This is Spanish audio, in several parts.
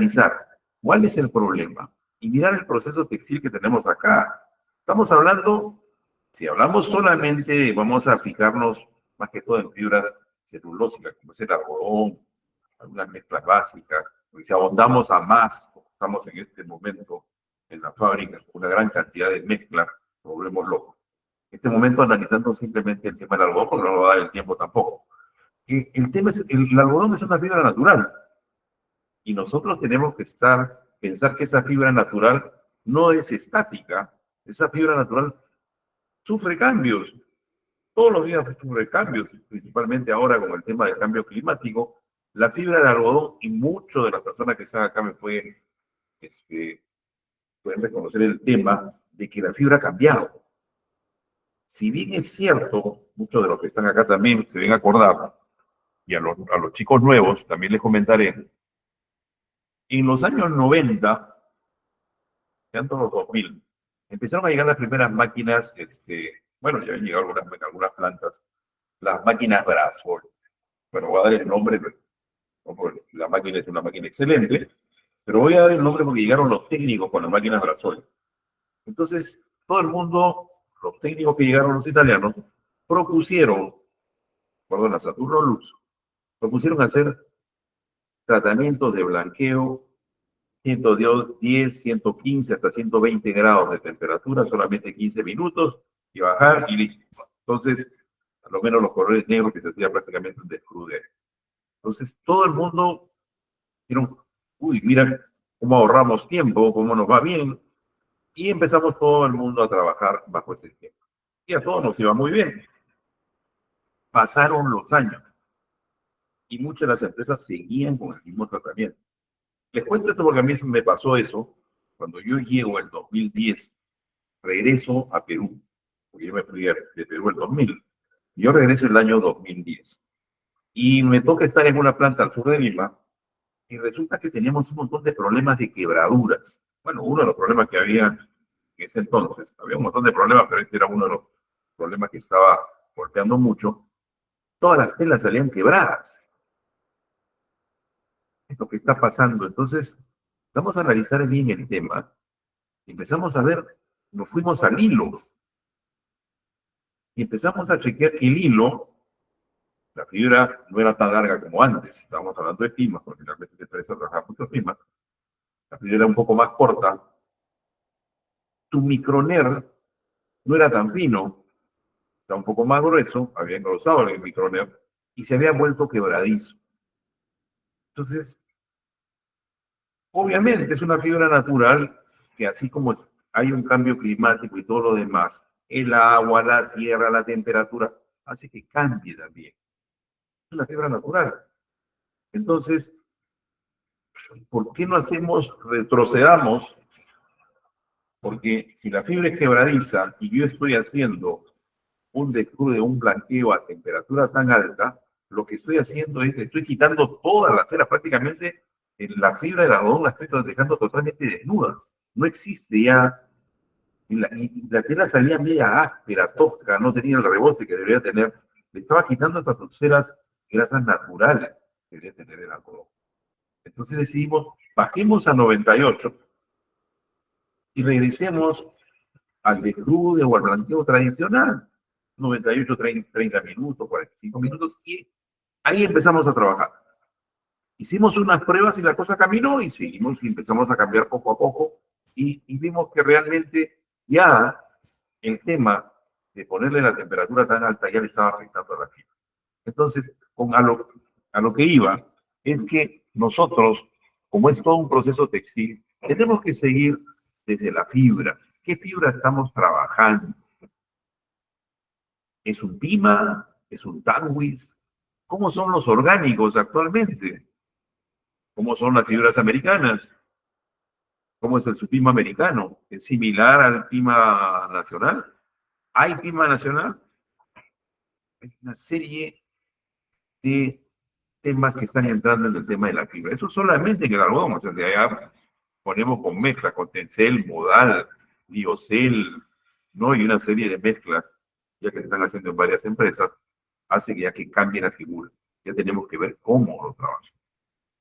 analizar cuál es el problema y mirar el proceso textil que tenemos acá. Estamos hablando, si hablamos solamente, vamos a fijarnos más que todo en fibras celulósicas, como es el algodón, algunas mezclas básicas, porque si ahondamos a más, como estamos en este momento en la fábrica, una gran cantidad de mezclas, nos volvemos locos. En este momento analizando simplemente el tema del algodón, porque no nos va a dar el tiempo tampoco. El tema es, el algodón es una fibra natural, y nosotros tenemos que pensar que esa fibra natural no es estática, esa fibra natural sufre cambios, todos los días sufre cambios, principalmente ahora con el tema del cambio climático. La fibra de algodón, y muchas de las personas que están acá me pueden reconocer el tema de que la fibra ha cambiado. Si bien es cierto, muchos de los que están acá también se ven acordar, y a los chicos nuevos también les comentaré, en los años 90, tanto los 2000, empezaron a llegar las primeras máquinas, bueno, ya han llegado algunas plantas, las máquinas Brasol. Bueno, voy a dar el nombre, la máquina es una máquina excelente, pero voy a dar el nombre porque llegaron los técnicos con las máquinas Brasol. Entonces, todo el mundo, los técnicos que llegaron, los italianos, propusieron, perdón, a Saturno Luz, propusieron hacer tratamientos de blanqueo 110, 115, hasta 120 grados de temperatura, solamente 15 minutos, y bajar y listo. Entonces, a lo menos los colores negros que se hacía prácticamente un descrude. Entonces, todo el mundo dijeron, uy, mira cómo ahorramos tiempo, cómo nos va bien, y empezamos todo el mundo a trabajar bajo ese tiempo. Y a todos nos iba muy bien. Pasaron los años, y muchas de las empresas seguían con el mismo tratamiento. Les cuento esto porque a mí me pasó eso cuando yo llego en 2010, regreso a Perú, porque yo me fui de Perú en 2000, y yo regreso el año 2010. Y me toca estar en una planta al sur de Lima, y resulta que teníamos un montón de problemas de quebraduras. Bueno, uno de los problemas que había en ese entonces, había un montón de problemas, pero este era uno de los problemas que estaba golpeando mucho. Todas las telas salían quebradas. Es lo que está pasando. Entonces, vamos a analizar bien el tema. Empezamos a ver, nos fuimos al hilo. Y empezamos a chequear el hilo. La fibra no era tan larga como antes. Estábamos hablando de fimas, porque realmente se interesa trabajar mucho fimas. La fibra era un poco más corta. Tu microner no era tan fino. Era un poco más grueso. Había engrosado el microner. Y se había vuelto quebradizo. Entonces, obviamente es una fibra natural que así como hay un cambio climático y todo lo demás, el agua, la tierra, la temperatura, hace que cambie también. Es una fibra natural. Entonces, ¿por qué no retrocedamos? Porque si la fibra es quebradiza y yo estoy haciendo un descrude, un blanqueo a temperatura tan alta, lo que estoy haciendo es, estoy quitando toda la cera, prácticamente la fibra del algodón la estoy dejando totalmente desnuda. No existe ya, y la tela salía media áspera, tosca, no tenía el rebote que debería tener. Le estaba quitando estas ceras grasas naturales que debería tener el algodón. Entonces decidimos, bajemos a 98 y regresemos al descrude o al blanqueo tradicional. 98, 30 minutos, 45 minutos, y ahí empezamos a trabajar. Hicimos unas pruebas y la cosa caminó y seguimos y empezamos a cambiar poco a poco y vimos que realmente ya el tema de ponerle la temperatura tan alta ya le estaba afectando a la fibra. Entonces, a lo que iba es que nosotros, como es todo un proceso textil, tenemos que seguir desde la fibra. ¿Qué fibra estamos trabajando? ¿Es un Pima? ¿Es un Tanwis? ¿Cómo son los orgánicos actualmente? ¿Cómo son las fibras americanas? ¿Cómo es el subpima americano? ¿Es similar al Pima nacional? ¿Hay Pima nacional? Hay una serie de temas que están entrando en el tema de la fibra. Eso solamente en el algodón, o sea, si allá ponemos con mezcla, con tencel, modal, liocel, ¿no? Y una serie de mezclas, ya que se están haciendo en varias empresas, hace que ya que cambie la figura. Ya tenemos que ver cómo lo trabajamos.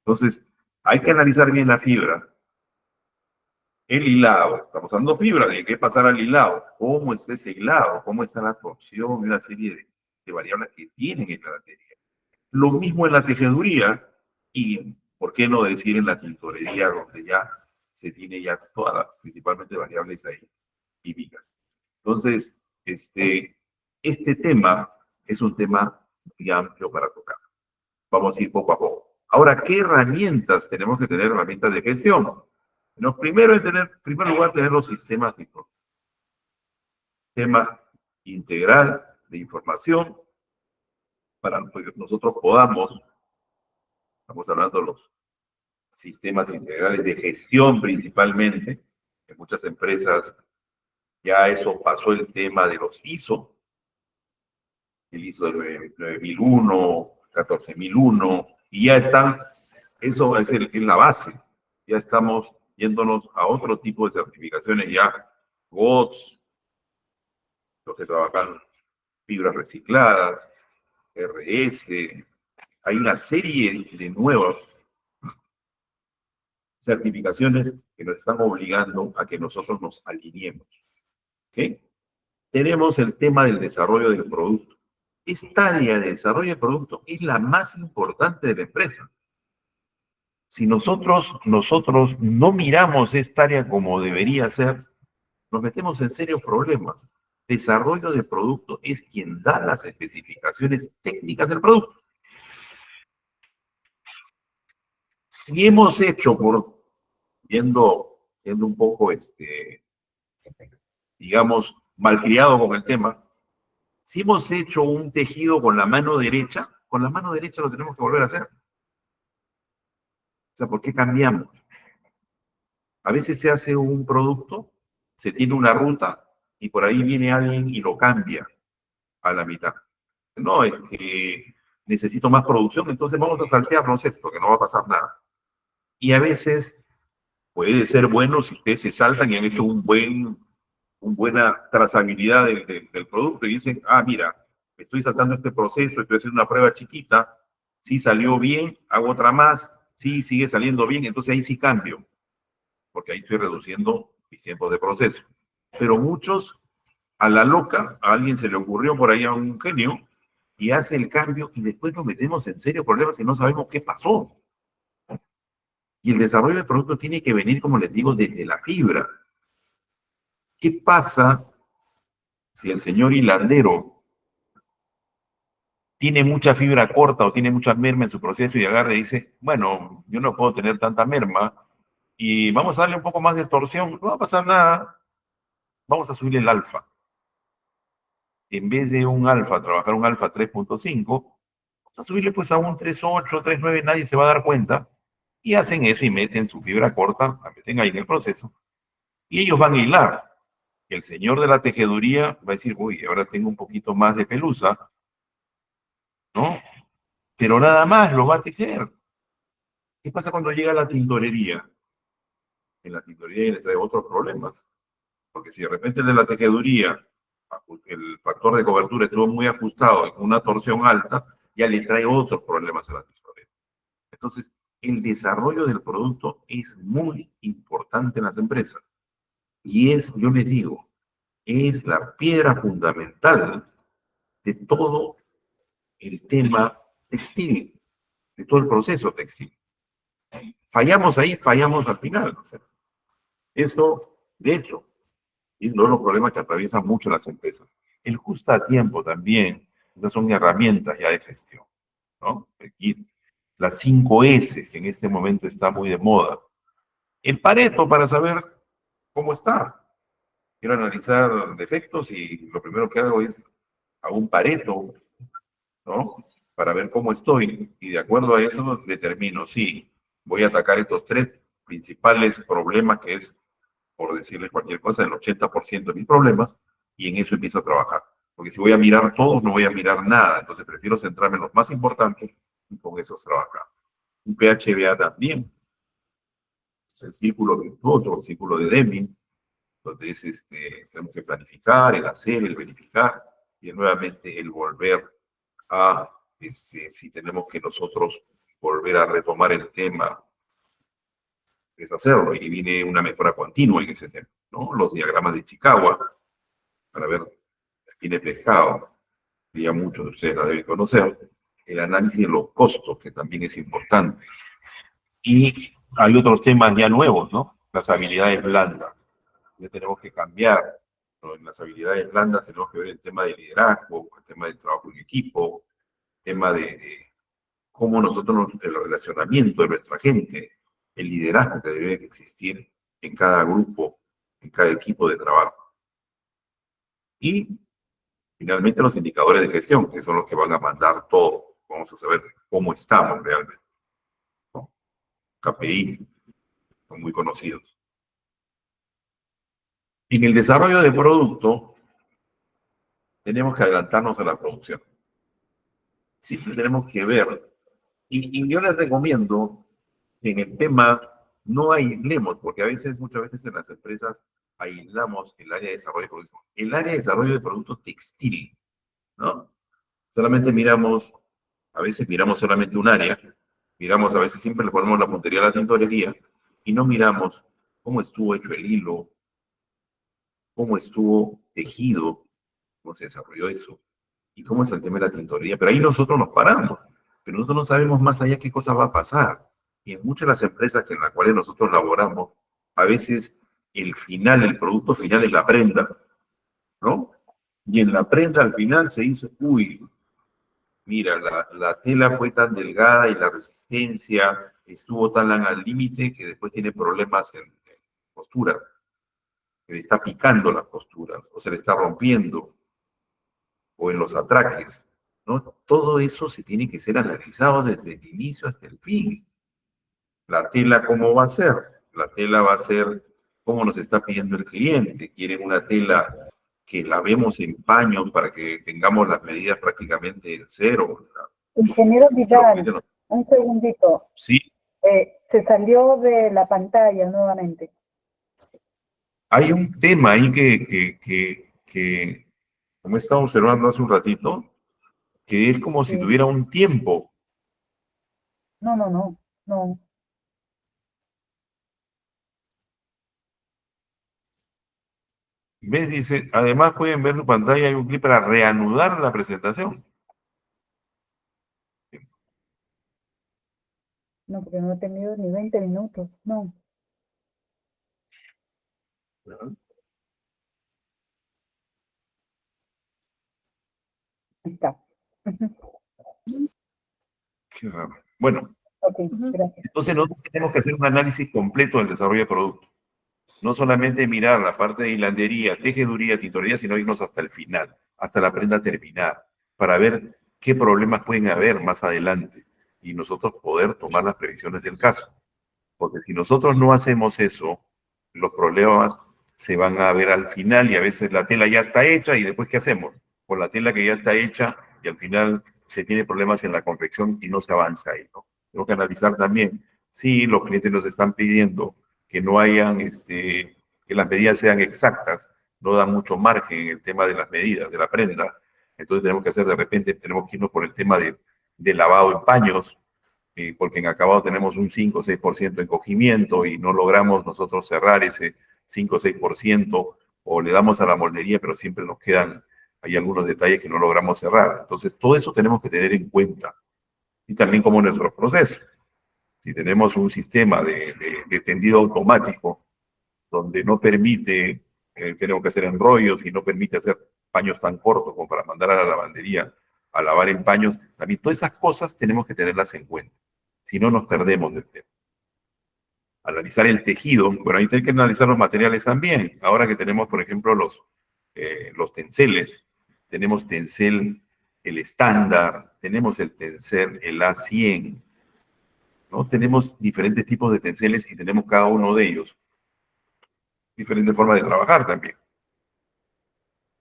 Entonces, Hay que analizar bien la fibra. El hilado, estamos hablando de fibra, de qué pasar al hilado, cómo está ese hilado, cómo está la torsión, una serie de variables que tienen en la batería. Lo mismo en la tejeduría y, ¿por qué no decir en la tintorería, donde ya se tiene ya todas, principalmente variables ahí, químicas? Entonces, este tema es un tema muy amplio para tocar. Vamos a ir poco a poco. Ahora, ¿qué herramientas tenemos que tener? Herramientas de gestión. Lo primero es tener, en primer lugar, tener los sistemas de información. Sistema integral de información para que nosotros podamos, estamos hablando de los sistemas integrales de gestión principalmente, en muchas empresas ya eso pasó el tema de los ISO, el ISO de 9001, 14001, y ya están, eso es la base, ya estamos yéndonos a otro tipo de certificaciones ya, GOTS, los que trabajan fibras recicladas, RS, hay una serie de nuevas certificaciones que nos están obligando a que nosotros nos alineemos. ¿Okay? Tenemos el tema del desarrollo del producto. Esta área de desarrollo del producto es la más importante de la empresa. Si nosotros no miramos esta área como debería ser, nos metemos en serios problemas. Desarrollo de producto es quien da las especificaciones técnicas del producto. Si hemos hecho, siendo un poco, digamos, malcriado con el tema, si hemos hecho un tejido con la mano derecha lo tenemos que volver a hacer. O sea, ¿por qué cambiamos? A veces se hace un producto, se tiene una ruta y por ahí viene alguien y lo cambia a la mitad. No, es que necesito más producción, entonces vamos a saltearnos esto, que no va a pasar nada. Y a veces puede ser bueno si ustedes se saltan y han hecho una buena trazabilidad del producto y dicen, ah, mira, estoy saltando este proceso, estoy haciendo una prueba chiquita, sí salió bien, hago otra más, sí sigue saliendo bien, entonces ahí sí cambio, porque ahí estoy reduciendo mis tiempos de proceso. Pero muchos, a la loca, a alguien se le ocurrió por ahí a un genio y hace el cambio y después nos metemos en serio problemas y no sabemos qué pasó. Y el desarrollo del producto tiene que venir, como les digo, desde la fibra. ¿Qué pasa si el señor hilandero tiene mucha fibra corta o tiene mucha merma en su proceso y agarra y dice, bueno, yo no puedo tener tanta merma y vamos a darle un poco más de torsión, no va a pasar nada, vamos a subir el alfa. En vez de un alfa, trabajar un alfa 3.5, vamos a subirle pues a un 3.8, 3.9, nadie se va a dar cuenta, y hacen eso y meten su fibra corta, la meten ahí en el proceso, y ellos van a hilar. El señor de la tejeduría va a decir, uy, ahora tengo un poquito más de pelusa, ¿no? Pero nada más lo va a tejer. ¿Qué pasa cuando llega a la tintorería? En la tintorería le trae otros problemas. Porque si de repente el de la tejeduría, el factor de cobertura estuvo muy ajustado con una torsión alta, ya le trae otros problemas a la tintorería. Entonces, el desarrollo del producto es muy importante en las empresas. Y es, yo les digo, es la piedra fundamental de todo el tema textil, de todo el proceso textil. Fallamos ahí, fallamos al final. O sea, eso, de hecho, es uno de los problemas que atraviesan mucho las empresas. El justo a tiempo también, esas son herramientas ya de gestión, ¿no? Aquí, las 5S, que en este momento está muy de moda. El Pareto para saber cómo está. Quiero analizar defectos y lo primero que hago es a un Pareto, ¿no? Para ver cómo estoy. Y de acuerdo a eso determino, sí, voy a atacar estos tres principales problemas que es, por decirles cualquier cosa, el 80% de mis problemas, y en eso empiezo a trabajar. Porque si voy a mirar todos, no voy a mirar nada. Entonces prefiero centrarme en los más importantes y con esos trabajar. Un PHBA también. Es el círculo virtuoso, el círculo de Deming, donde es tenemos que planificar, el hacer, el verificar, y nuevamente el volver a, si tenemos que nosotros volver a retomar el tema es hacerlo y viene una mejora continua en ese tema, ¿no? Los diagramas de Chicago, para ver, viene pescado, que ya muchos de ustedes la deben conocer, el análisis de los costos, que también es importante. Y hay otros temas ya nuevos, ¿no? Las habilidades blandas. Ya tenemos que cambiar, ¿no? En las habilidades blandas tenemos que ver el tema de liderazgo, el tema del trabajo en equipo, el tema de cómo nosotros, el relacionamiento de nuestra gente, el liderazgo que debe existir en cada grupo, en cada equipo de trabajo. Y finalmente los indicadores de gestión, que son los que van a mandar todo. Vamos a saber cómo estamos realmente, ¿no? KPI, son muy conocidos. En el desarrollo de producto, tenemos que adelantarnos a la producción. Siempre tenemos que ver, y yo les recomiendo que en el tema no aislemos, porque a veces, muchas veces en las empresas aislamos el área de desarrollo de producto. El área de desarrollo de producto textil, ¿no? Solamente miramos, a veces miramos solamente un área, miramos, a veces siempre le ponemos la puntería a la tintorería, y no miramos cómo estuvo hecho el hilo, cómo estuvo tejido, cómo se desarrolló eso, y cómo es el tema de la tintorería. Pero ahí nosotros nos paramos, pero nosotros no sabemos más allá qué cosa va a pasar. Y en muchas de las empresas en las cuales nosotros laboramos, a veces el final, el producto final es la prenda, ¿no? Y en la prenda al final se dice, uy, mira, la tela fue tan delgada y la resistencia estuvo tan al límite que después tiene problemas en costura. Se le está picando las costuras o se le está rompiendo o en los atraques, ¿no? Todo eso se tiene que ser analizado desde el inicio hasta el fin. La tela, ¿cómo va a ser? La tela va a ser como nos está pidiendo el cliente. Quieren una tela que la vemos en paños para que tengamos las medidas prácticamente en cero. Ingeniero Vidal, un segundito. Sí. Se salió de la pantalla nuevamente. Hay un tema ahí que como he estado observando hace un ratito, que es como si tuviera un tiempo. No. ¿Ves? Dice, además pueden ver su pantalla, hay un clip para reanudar la presentación. No, porque no he tenido ni 20 minutos, no. Ahí está. Qué raro. Bueno, Ok, gracias. Entonces nosotros tenemos que hacer un análisis completo del desarrollo de producto. No solamente mirar la parte de hilandería, tejeduría, tintorería, sino irnos hasta el final, hasta la prenda terminada, para ver qué problemas pueden haber más adelante y nosotros poder tomar las previsiones del caso. Porque si nosotros no hacemos eso, los problemas se van a ver al final y a veces la tela ya está hecha y después ¿qué hacemos? Con la tela que ya está hecha y al final se tiene problemas en la confección y no se avanza ahí, ¿no? Tengo que analizar también si los clientes nos están pidiendo que no hayan, que las medidas sean exactas, no dan mucho margen en el tema de las medidas de la prenda. Entonces tenemos que hacer de repente, tenemos que irnos por el tema de lavado en paños, porque en acabado tenemos un 5 o 6% de encogimiento y no logramos nosotros cerrar ese 5 o 6%, o le damos a la moldería, pero siempre nos quedan, hay algunos detalles que no logramos cerrar. Entonces, todo eso tenemos que tener en cuenta. Y también como nuestro proceso. Si tenemos un sistema de tendido automático donde no permite, tenemos que hacer enrollos y no permite hacer paños tan cortos como para mandar a la lavandería a lavar en paños, también todas esas cosas tenemos que tenerlas en cuenta. Si no, nos perdemos del tema. Analizar el tejido, bueno, ahí hay que analizar los materiales también. Ahora que tenemos, por ejemplo, los tenceles, tenemos tencel el estándar, tenemos el tencel el A100, ¿no? Tenemos diferentes tipos de tenceles y tenemos cada uno de ellos diferentes formas de trabajar también.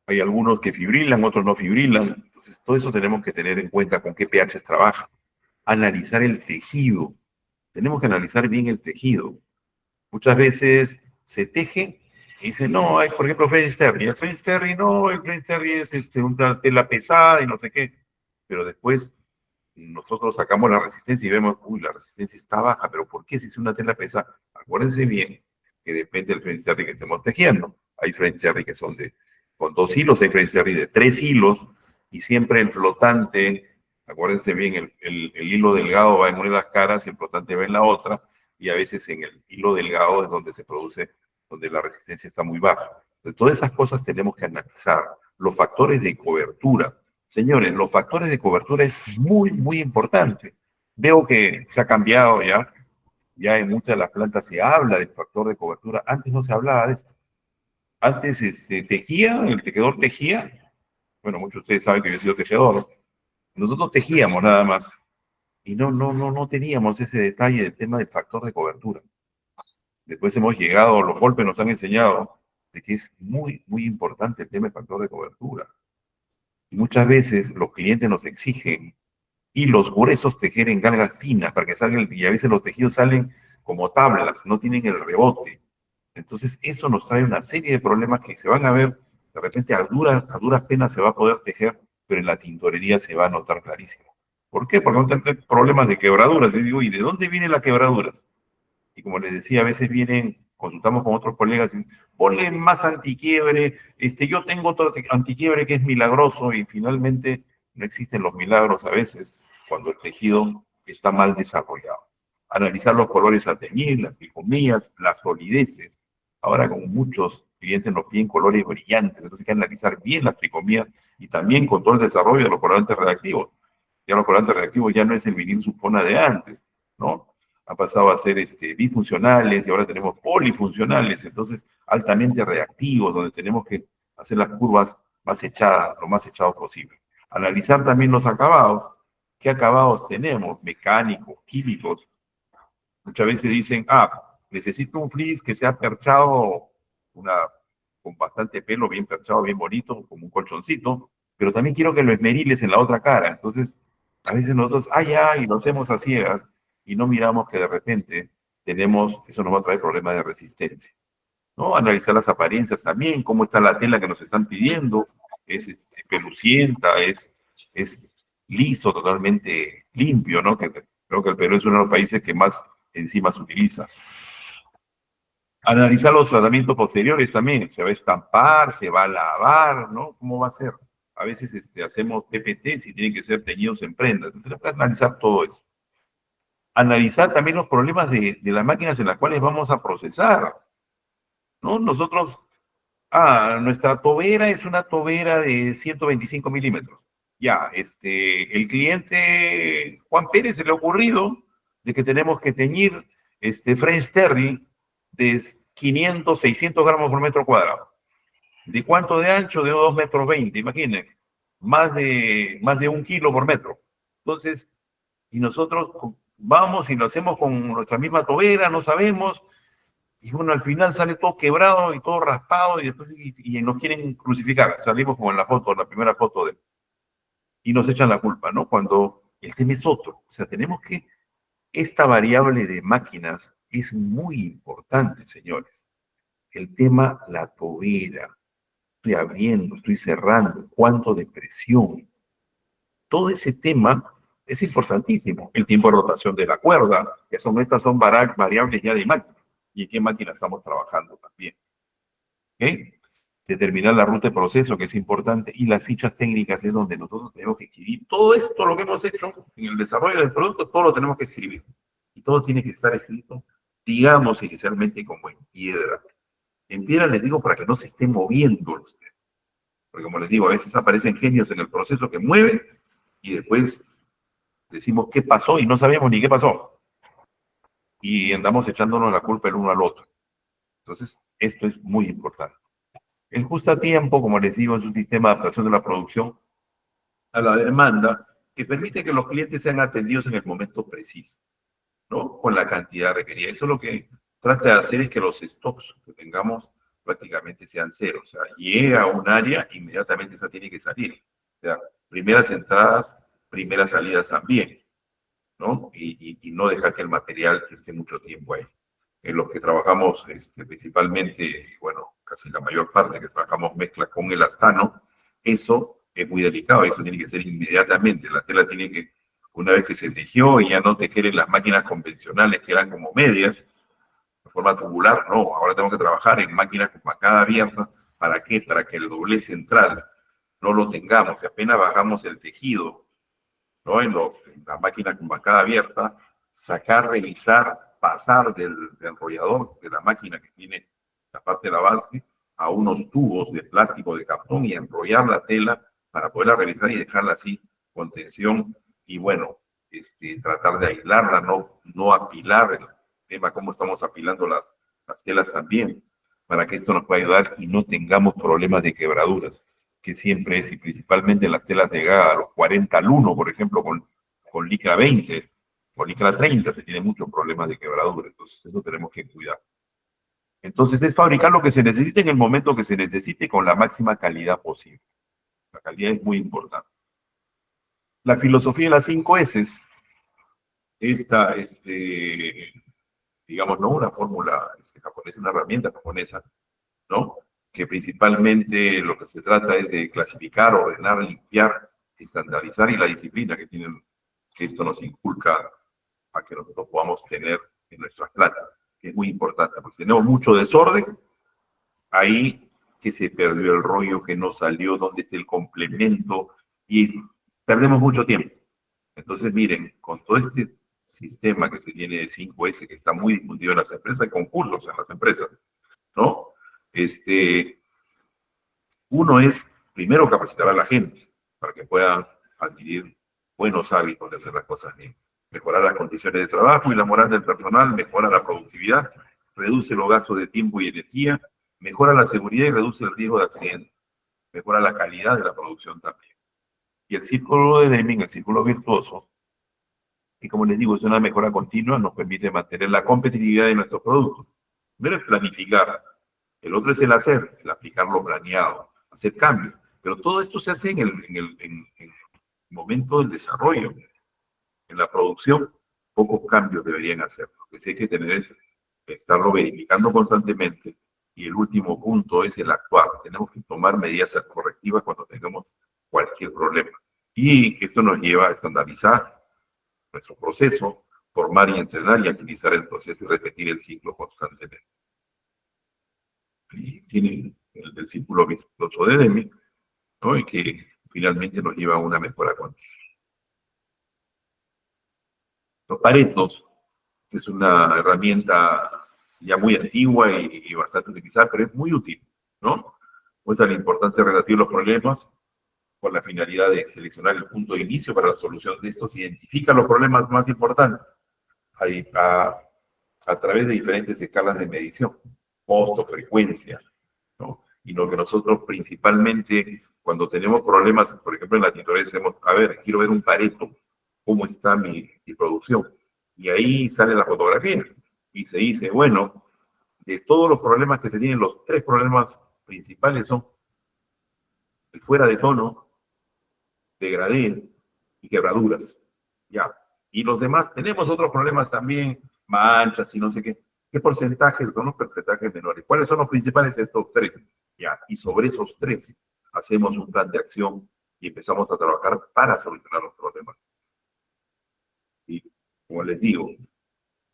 Hay algunos que fibrilan, otros no fibrilan. Entonces, todo eso tenemos que tener en cuenta con qué pHs trabaja. Analizar el tejido. Tenemos que analizar bien el tejido. Muchas veces se teje y dicen, no, hay, por ejemplo, French Terry. El French Terry no, el French Terry es una tela pesada y no sé qué. Pero después nosotros sacamos la resistencia y vemos, uy, la resistencia está baja, pero ¿por qué si es una tela pesada? Acuérdense bien que depende del French Terry que estemos tejiendo. Hay French Terry que son con 2 hilos, hay French Terry de 3 hilos, y siempre el flotante, acuérdense bien, el hilo delgado va en una de las caras y el flotante va en la otra, y a veces en el hilo delgado es donde se produce, donde la resistencia está muy baja. De todas esas cosas tenemos que analizar. Los factores de cobertura. Señores, los factores de cobertura es muy, muy importante. Veo que se ha cambiado ya. Ya en muchas de las plantas se habla del factor de cobertura. Antes no se hablaba de esto. Antes tejía, el tejedor tejía. Bueno, muchos de ustedes saben que yo he sido tejedor, ¿no? Nosotros tejíamos nada más. Y no teníamos ese detalle del tema del factor de cobertura. Después hemos llegado, los golpes nos han enseñado de que es muy, muy importante el tema del factor de cobertura. Y muchas veces los clientes nos exigen hilos gruesos tejer en galgas finas para que salgan, y a veces los tejidos salen como tablas, no tienen el rebote. Entonces eso nos trae una serie de problemas que se van a ver, de repente a duras penas se va a poder tejer, pero en la tintorería se va a notar clarísimo. ¿Por qué? Porque vamos a tener problemas de quebraduras. Y digo, ¿y de dónde vienen las quebraduras? Y como les decía, a veces vienen, consultamos con otros colegas y dicen, ponle más antiquiebre, yo tengo otro antiquiebre que es milagroso, y finalmente no existen los milagros a veces cuando el tejido está mal desarrollado. Analizar los colores a teñir, las tricomías, las solideces. Ahora con muchos clientes nos piden colores brillantes, entonces hay que analizar bien las tricomías y también con todo el desarrollo de los colorantes reactivos. Ya los colorantes reactivos ya no es el vinil sulfona de antes, ¿no? Ha pasado a ser bifuncionales y ahora tenemos polifuncionales, entonces altamente reactivos, donde tenemos que hacer las curvas más echadas, lo más echados posible. Analizar también los acabados. ¿Qué acabados tenemos? Mecánicos, químicos. Muchas veces dicen, necesito un fleece que sea perchado, con bastante pelo, bien perchado, bien bonito, como un colchoncito, pero también quiero que lo esmeriles en la otra cara. Entonces, a veces nosotros, y lo hacemos a ciegas, y no miramos que de repente eso nos va a traer problemas de resistencia, ¿no? Analizar las apariencias también, cómo está la tela que nos están pidiendo, es pelucienta, es liso, totalmente limpio, ¿no? Creo que el Perú es uno de los países que más enzimas utiliza. Analizar los tratamientos posteriores también, se va a estampar, se va a lavar, ¿no? ¿Cómo va a ser? A veces hacemos PPT si tienen que ser teñidos en prendas, entonces tenemos que analizar todo eso. Analizar también los problemas de las máquinas en las cuales vamos a procesar, ¿no? Nosotros, nuestra tobera es una tobera de 125 milímetros. Ya, el cliente Juan Pérez se le ha ocurrido de que tenemos que teñir French Terry de 500, 600 gramos por metro cuadrado. ¿De cuánto de ancho? De 2,20 metros, imaginen. Más de 1 kilo por metro. Entonces, y nosotros vamos y lo hacemos con nuestra misma tobera, no sabemos, y bueno, al final sale todo quebrado y todo raspado, y después y nos quieren crucificar. Salimos como en la primera foto y nos echan la culpa, ¿no? Cuando el tema es otro. O sea, esta variable de máquinas es muy importante, señores. El tema, la tobera. Estoy abriendo, estoy cerrando, cuánto de presión. Todo ese tema es importantísimo. El tiempo de rotación de la cuerda, que estas son variables ya de máquina. Y en qué máquina estamos trabajando también. ¿Ok? Determinar la ruta de proceso, que es importante, y las fichas técnicas es donde nosotros tenemos que escribir. Todo esto, lo que hemos hecho en el desarrollo del producto, todo lo tenemos que escribir. Y todo tiene que estar escrito, digamos, inicialmente como en piedra. En piedra les digo para que no se esté moviendo usted. Porque como les digo, a veces aparecen genios en el proceso que mueven y después decimos qué pasó y no sabemos ni qué pasó. Y andamos echándonos la culpa el uno al otro. Entonces, esto es muy importante. El justo a tiempo, como les digo, es un sistema de adaptación de la producción a la demanda que permite que los clientes sean atendidos en el momento preciso, ¿no? Con la cantidad requerida. Eso es lo que trata de hacer, es que los stocks que tengamos prácticamente sean cero. O sea, llega a un área, inmediatamente esa tiene que salir. O sea, primeras entradas, primeras salidas también, ¿no? Y no dejar que el material esté mucho tiempo ahí. En los que trabajamos principalmente, bueno, casi la mayor parte que trabajamos mezcla con elastano, eso es muy delicado, eso tiene que ser inmediatamente. La tela tiene que, una vez que se tejió, y ya no tejer en las máquinas convencionales que eran como medias, forma tubular, no, ahora tengo que trabajar en máquinas con bancada abierta. ¿Para qué? Para que el doblez central no lo tengamos. Si apenas bajamos el tejido, ¿no? En la máquina con bancada abierta, sacar, revisar, pasar del enrollador de la máquina que tiene la parte de la base a unos tubos de plástico, de cartón, y enrollar la tela para poderla revisar y dejarla así con tensión. Y bueno, tratar de aislarla, no apilar el tema, cómo estamos apilando las telas también, para que esto nos pueda ayudar y no tengamos problemas de quebraduras, que siempre es, y principalmente en las telas de GA, a los 40 al 1, por ejemplo, con licra 20, con licra 30, se tiene muchos problemas de quebradura, entonces eso tenemos que cuidar. Entonces es fabricar lo que se necesite en el momento que se necesite con la máxima calidad posible. La calidad es muy importante. La filosofía de las 5 S, esta, digamos, no una fórmula japonesa, una herramienta japonesa, ¿no? Que principalmente lo que se trata es de clasificar, ordenar, limpiar, estandarizar, y la disciplina que esto nos inculca a que nosotros podamos tener en nuestras plantas, que es muy importante, porque tenemos mucho desorden, ahí que se perdió el rollo, que no salió, dónde está el complemento, y perdemos mucho tiempo. Entonces, miren, con todo este sistema que se tiene de 5S, que está muy difundido en las empresas, hay concursos en las empresas, ¿no? Uno es, primero, capacitar a la gente para que puedan adquirir buenos hábitos de hacer las cosas bien. Mejorar las condiciones de trabajo y la moral del personal, mejora la productividad, reduce los gastos de tiempo y energía, mejora la seguridad y reduce el riesgo de accidentes, mejora la calidad de la producción también. Y el círculo de Deming, el círculo virtuoso, que como les digo, es una mejora continua, nos permite mantener la competitividad de nuestros productos. Primero es planificar, el otro es el hacer, el aplicar lo planeado, hacer cambios. Pero todo esto se hace en el momento del desarrollo. En la producción, pocos cambios deberían hacer. Lo que sí hay que tener es estarlo verificando constantemente. Y el último punto es el actuar. Tenemos que tomar medidas correctivas cuando tengamos cualquier problema. Y esto nos lleva a estandarizar nuestro proceso, formar y entrenar y agilizar el proceso y repetir el ciclo constantemente. Y tiene el círculo virtuoso de Deming, ¿no? Y que finalmente nos lleva a una mejora continua. Los Paretos es una herramienta ya muy antigua y bastante utilizada, pero es muy útil, ¿no? Muestra la importancia relativa a los problemas con la finalidad de seleccionar el punto de inicio para la solución de estos, identifica los problemas más importantes a través de diferentes escalas de medición, costo, frecuencia, ¿no? Y lo que nosotros principalmente, cuando tenemos problemas, por ejemplo en la tintorería, decimos, a ver, quiero ver un Pareto, cómo está mi producción. Y ahí sale la fotografía y se dice, bueno, de todos los problemas que se tienen, los 3 problemas principales son el fuera de tono, degradé y quebraduras. Ya. Y los demás, tenemos otros problemas también, manchas y no sé qué. ¿Qué porcentajes son los porcentajes menores? ¿Cuáles son los principales? Estos 3. Ya. Y sobre esos 3 hacemos un plan de acción y empezamos a trabajar para solucionar los problemas. Y como les digo,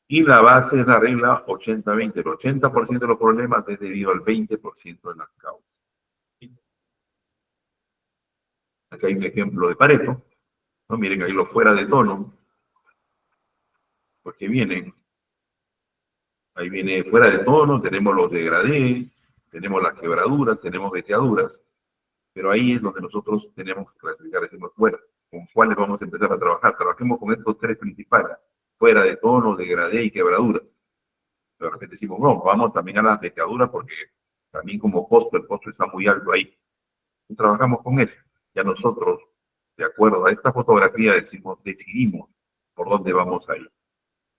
y la base es la regla 80-20. El 80% de los problemas es debido al 20% de las causas. Aquí hay un ejemplo de Pareto, ¿no? Miren ahí lo fuera de tono, porque ahí viene fuera de tono, tenemos los degradés, tenemos las quebraduras, tenemos veteaduras, pero ahí es donde nosotros tenemos que clasificar, decimos, bueno, ¿con cuáles vamos a empezar a trabajar? Trabajemos con estos 3 principales, fuera de tono, degradé y quebraduras. De repente decimos, no, vamos también a las veteaduras porque también como costo, el costo está muy alto ahí. Y trabajamos con eso. Ya nosotros, de acuerdo a esta fotografía, decidimos por dónde vamos a ir.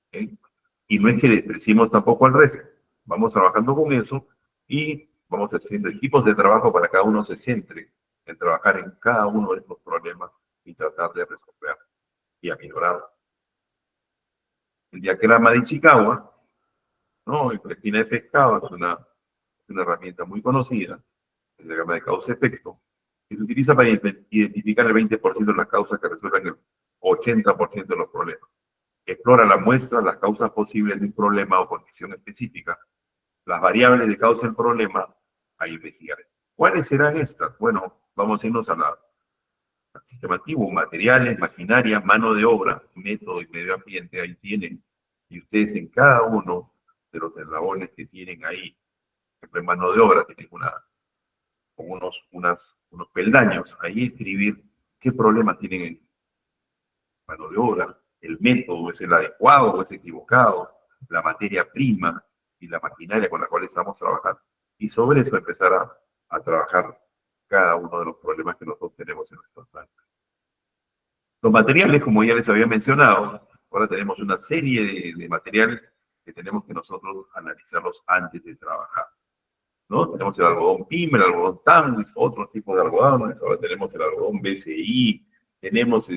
¿Okay? Y no es que despreciemos tampoco al resto. Vamos trabajando con eso y vamos haciendo equipos de trabajo para que cada uno se centre en trabajar en cada uno de estos problemas y tratar de resolver y aminorar. El diagrama de Ichikawa, ¿no? La espina de pescado es una herramienta muy conocida, el diagrama de causa-efecto, que se utiliza para identificar el 20% de las causas que resuelven el 80% de los problemas. Explora la muestra, las causas posibles de un problema o condición específica, las variables de causa del problema a investigar. ¿Cuáles serán estas? Bueno, vamos a irnos al sistema antiguo: materiales, maquinaria, mano de obra, método y medio ambiente. Ahí tienen. Y ustedes en cada uno de los eslabones que tienen ahí, por ejemplo, en mano de obra, tienen unos peldaños. Ahí escribir qué problemas tienen en mano de obra, el método es el adecuado o es equivocado, la materia prima y la maquinaria con la cual estamos trabajando. Y sobre eso empezar a trabajar cada uno de los problemas que nosotros tenemos en nuestras plantas. Los materiales, como ya les había mencionado, ahora tenemos una serie de materiales que tenemos que nosotros analizarlos antes de trabajar, ¿no? Tenemos el algodón PIMA, el algodón Tanguis, otros tipos de algodones. Ahora tenemos el algodón BCI, tenemos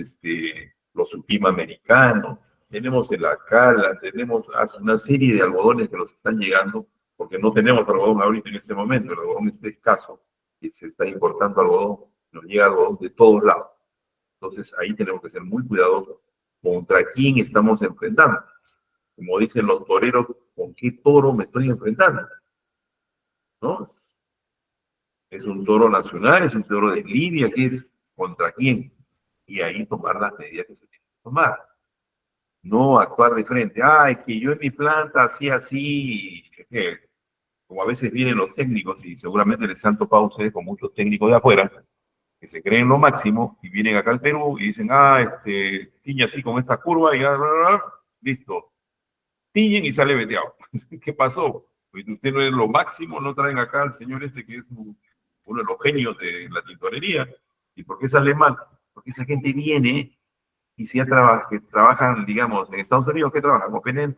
los Supima americanos, tenemos el Acala, tenemos una serie de algodones que nos están llegando, porque no tenemos algodón ahorita en este momento. El algodón está escaso y se está importando algodón, nos llega algodón de todos lados. Entonces ahí tenemos que ser muy cuidadosos contra quién estamos enfrentando. Como dicen los toreros, ¿con qué toro me estoy enfrentando? ¿No? Es un toro nacional, es un toro de Libia, ¿qué es? ¿Contra quién? Y ahí tomar las medidas que se tienen que tomar. No actuar de frente. Ah, es que yo en mi planta hacía así, como a veces vienen los técnicos, y seguramente les han topado a ustedes con muchos técnicos de afuera, que se creen lo máximo y vienen acá al Perú y dicen, tiñe así con esta curva y listo. Tiñen y sale veteado. ¿Qué pasó? Pues usted no es lo máximo, no traen acá al señor que es uno de los genios de la tintorería. ¿Y por qué sale mal? Porque esa gente viene y si ya que trabajan, digamos, en Estados Unidos, ¿qué trabajan? Con PNL.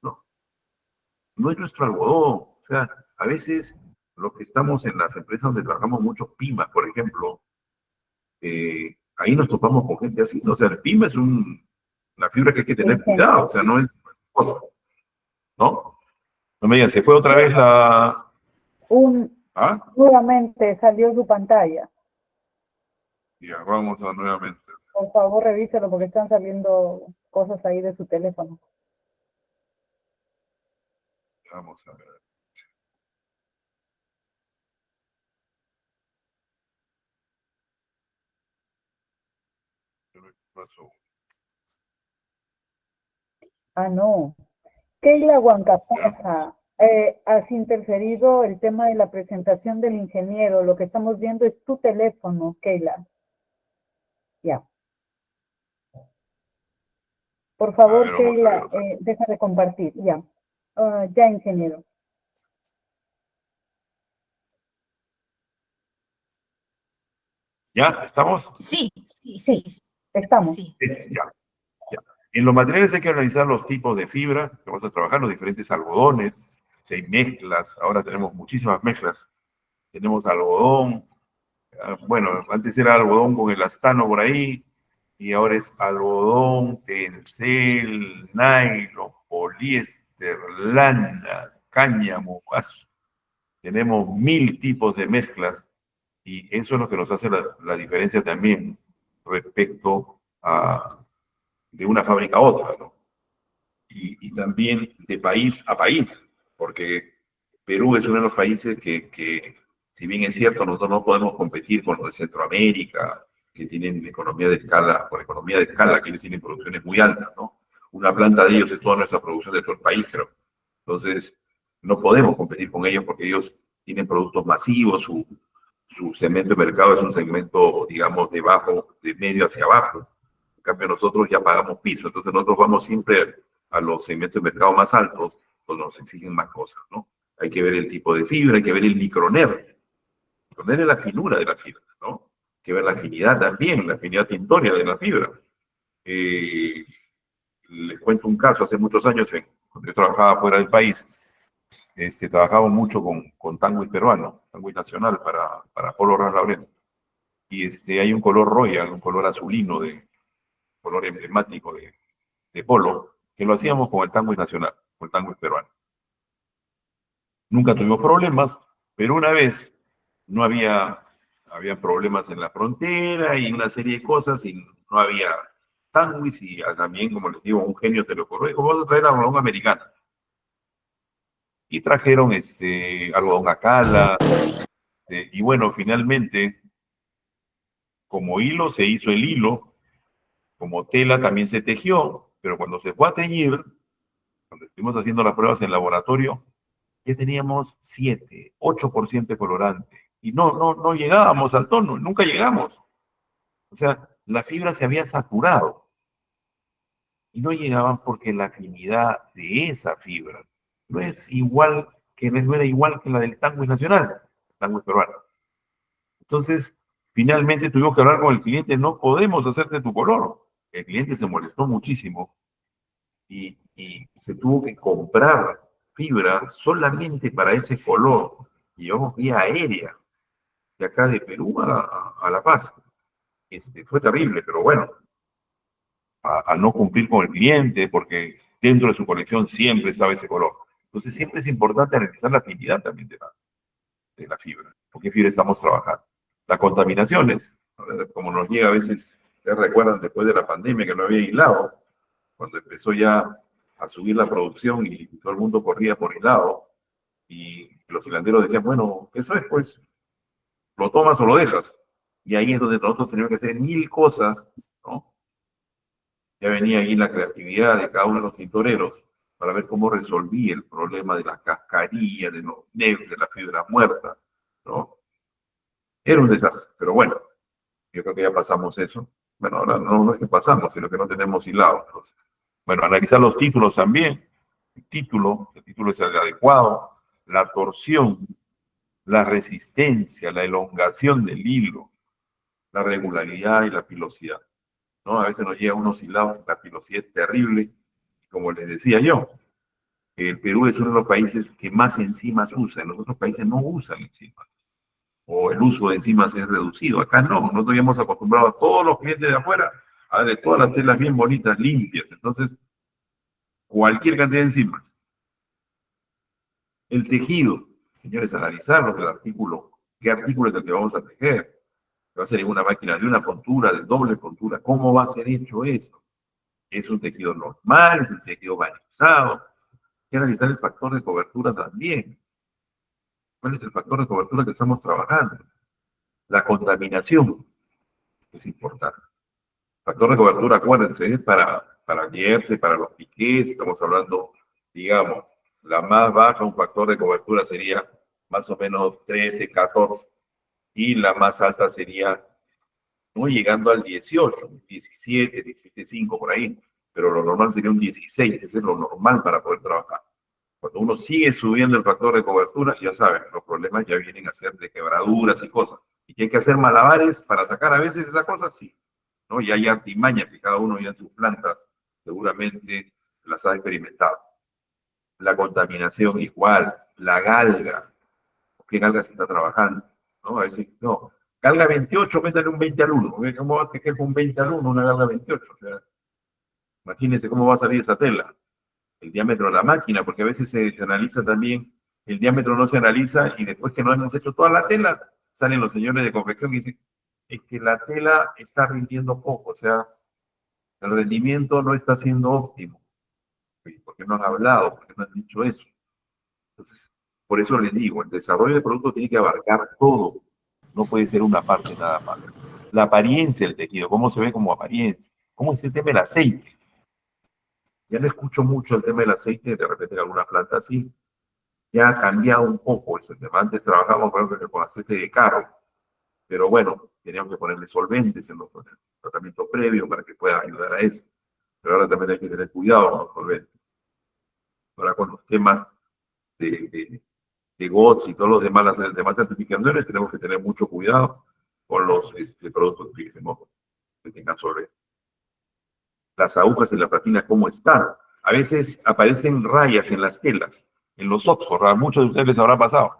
No, no es nuestro algodón. O sea, a veces los que estamos en las empresas donde trabajamos muchos PIMA, por ejemplo, ahí nos topamos con gente así, ¿no? O sea, el PIMA es una fibra que hay que tener cuidado, o sea, no es cosa, ¿no? No me digan, se fue otra vez la... Nuevamente salió su pantalla. Ya, vamos a nuevamente. Por favor, revíselo porque están saliendo cosas ahí de su teléfono. Vamos a ver. ¿Qué pasó? Ah, no. Keila Huancapasa, has interferido el tema de la presentación del ingeniero. Lo que estamos viendo es tu teléfono, Keila. Ya. Por favor, ver, Keila, deja de compartir. Ya. Ya, ingeniero. ¿Ya? ¿Estamos? Sí. Estamos. Sí. Ya. En los materiales hay que analizar los tipos de fibra que vamos a trabajar, los diferentes algodones, si hay mezclas. Ahora tenemos muchísimas mezclas. Tenemos algodón, bueno, antes era algodón con el astano por ahí, y ahora es algodón, tencel, nylon, poliéster, lana, cáñamo, vaso. Tenemos 1000 tipos de mezclas y eso es lo que nos hace la diferencia también respecto de una fábrica a otra, ¿no? Y también de país a país, porque Perú es uno de los países que si bien es cierto, nosotros no podemos competir con los de Centroamérica, que tienen economía de escala, por economía de escala, que ellos tienen producciones muy altas, ¿no? Una planta de ellos es toda nuestra producción de todo el país, creo. Entonces, no podemos competir con ellos porque ellos tienen productos masivos, su segmento de mercado es un segmento, digamos, de medio hacia abajo. En cambio, nosotros ya pagamos piso, entonces nosotros vamos siempre a los segmentos de mercado más altos, donde nos exigen más cosas, ¿no? Hay que ver el tipo de fibra, hay que ver el microner. Microner es la finura de la fibra, ¿no? Hay que ver la afinidad también, la afinidad tintoria de la fibra. Les cuento un caso, hace muchos años, cuando yo trabajaba fuera del país, trabajaba mucho con tanguis peruano, tanguis nacional para Polo Ras Laurel. Y hay un color royal, un color azulino, color emblemático de Polo, que lo hacíamos con el tanguis nacional, con el tanguis peruano. Nunca tuvimos problemas, pero una vez no había problemas en la frontera y una serie de cosas y no había Tanguis y también, como les digo, un genio se le ocurrió, dijo, vamos a traer algodón americano. Y trajeron algodón acala, y bueno, finalmente, como hilo se hizo el hilo, como tela también se tejió, pero cuando se fue a teñir, cuando estuvimos haciendo las pruebas en el laboratorio, ya teníamos 7, 8% de colorante. Y no llegábamos al tono, nunca llegamos. O sea, la fibra se había saturado. Y no llegaban porque la afinidad de esa fibra no es igual, no era igual que la del tango nacional, el tango peruano. Entonces, finalmente tuvimos que hablar con el cliente, no podemos hacerte tu color. El cliente se molestó muchísimo y se tuvo que comprar fibra solamente para ese color. Y llevamos vía aérea de acá de Perú a La Paz. Fue terrible, pero bueno, a no cumplir con el cliente, porque dentro de su colección siempre estaba ese color. Entonces siempre es importante analizar la afinidad también de la fibra, porque fibra estamos trabajando. Las contaminaciones, como nos llega a veces, ¿te recuerdan después de la pandemia que no había hilado? Cuando empezó ya a subir la producción y todo el mundo corría por hilado, y los hilanderos decían, bueno, eso es pues, lo tomas o lo dejas. Y ahí es donde nosotros tenemos que hacer 1000 cosas, ¿no? Ya venía ahí la creatividad de cada uno de los tintoreros para ver cómo resolvía el problema de las cascarillas, de los negros, de la fibra muerta, ¿no? Era un desastre, pero bueno, yo creo que ya pasamos eso. Bueno, ahora no es que pasamos, sino que no tenemos hilado. Entonces, bueno, analizar los títulos también. El título es el adecuado, la torsión, la resistencia, la elongación del hilo, la regularidad y la pilosidad, ¿no? A veces nos llega unos hilados, la pilosidad es terrible, como les decía yo, el Perú es uno de los países que más enzimas usa, en los otros países no usan enzimas, o el uso de enzimas es reducido, acá no, nosotros habíamos acostumbrado a todos los clientes de afuera a darle todas las telas bien bonitas, limpias, entonces cualquier cantidad de enzimas. El tejido, señores, analizarlo, el artículo, qué artículo es el que vamos a tejer, va a ser en una máquina de una fontura, de doble fontura, ¿cómo va a ser hecho eso? ¿Es un tejido normal? ¿Es un tejido balizado? Hay que analizar el factor de cobertura también. ¿Cuál es el factor de cobertura que estamos trabajando? La contaminación es importante. El factor de cobertura, acuérdense, es para guiarse, para los piqués, estamos hablando, digamos, la más baja, un factor de cobertura sería más o menos 13, 14, y la más alta sería no llegando al 18, 17, 17,5 por ahí, pero lo normal sería un 16, ese es lo normal para poder trabajar. Cuando uno sigue subiendo el factor de cobertura, ya saben, los problemas ya vienen a ser de quebraduras y cosas. Y que hay que hacer malabares para sacar a veces esas cosas, sí, ¿no? Y hay artimañas que cada uno ya en sus plantas seguramente las ha experimentado. La contaminación igual, la galga, ¿qué galga se está trabajando? ¿No? A veces, no, galga 28, métale un 20 al 1. ¿Cómo va a tejer con 20 al 1 una galga 28? O sea, imagínense cómo va a salir esa tela. El diámetro de la máquina, porque a veces se analiza también, el diámetro no se analiza y después que no hemos hecho toda la tela, salen los señores de confección y dicen, es que la tela está rindiendo poco, o sea, el rendimiento no está siendo óptimo. ¿Por qué no han hablado? ¿Por qué no han dicho eso? Entonces, por eso les digo, el desarrollo del producto tiene que abarcar todo, no puede ser una parte nada más. La apariencia del tejido, cómo se ve como apariencia, cómo es el tema del aceite. Ya no escucho mucho el tema del aceite, de repente en alguna planta así. Ya ha cambiado un poco ese tema. Antes trabajábamos, por ejemplo, con aceite de carro, pero bueno, teníamos que ponerle solventes en el tratamiento previo para que pueda ayudar a eso. Pero ahora también hay que tener cuidado con los solventes. Ahora con los temas de GOTS y todos los demás, las demás certificaciones, tenemos que tener mucho cuidado con los productos que tengan solventes. Las agujas en la platina, ¿cómo están? A veces aparecen rayas en las telas, en los Oxford, a muchos de ustedes les habrá pasado.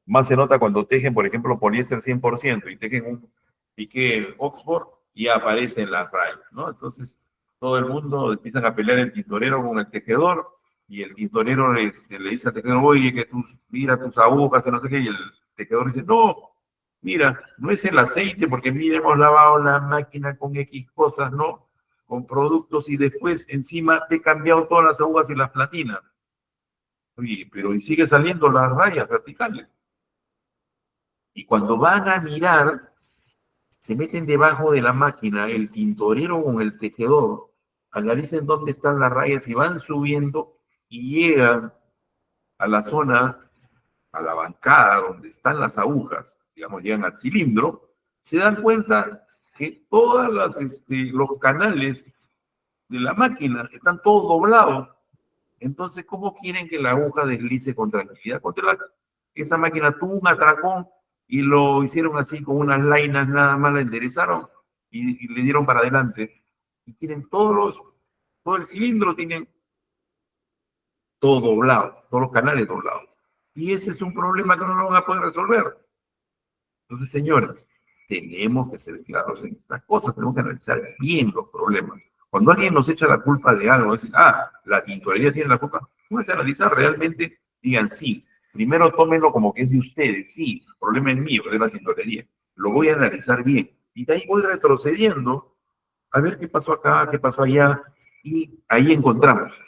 Más se nota cuando tejen, por ejemplo, poliéster 100% y tejen un piqué Oxford y aparecen las rayas, ¿no? Entonces, todo el mundo empiezan a pelear el tintorero con el tejedor y el tintorero le dice al tejedor, oye, que tú mira tus agujas y no sé qué, y el tejedor dice, no, mira, no es el aceite porque mira, hemos lavado la máquina con X cosas, ¿no? con productos y después encima te he cambiado todas las agujas y las platinas. Oye, pero y sigue saliendo las rayas verticales. Y cuando van a mirar, se meten debajo de la máquina, el tintorero con el tejedor, analicen dónde están las rayas y van subiendo y llegan a la zona, a la bancada donde están las agujas, digamos, llegan al cilindro, se dan cuenta que todas los canales de la máquina están todos doblados. Entonces, ¿cómo quieren que la aguja deslice con tranquilidad? Esa máquina tuvo un atracón y lo hicieron así con unas lainas, nada más la enderezaron y le dieron para adelante. Y tienen todo el cilindro, tienen todo doblado, todos los canales doblados. Y ese es un problema que no lo van a poder resolver. Entonces, señoras, tenemos que ser claros en estas cosas, tenemos que analizar bien los problemas. Cuando alguien nos echa la culpa de algo, dicen, la tintorería tiene la culpa, vamos a analizar realmente, digan sí. Primero tómenlo como que es de ustedes, sí, el problema es mío, es de la tintorería. Lo voy a analizar bien. Y de ahí voy retrocediendo a ver qué pasó acá, qué pasó allá, y ahí encontramos.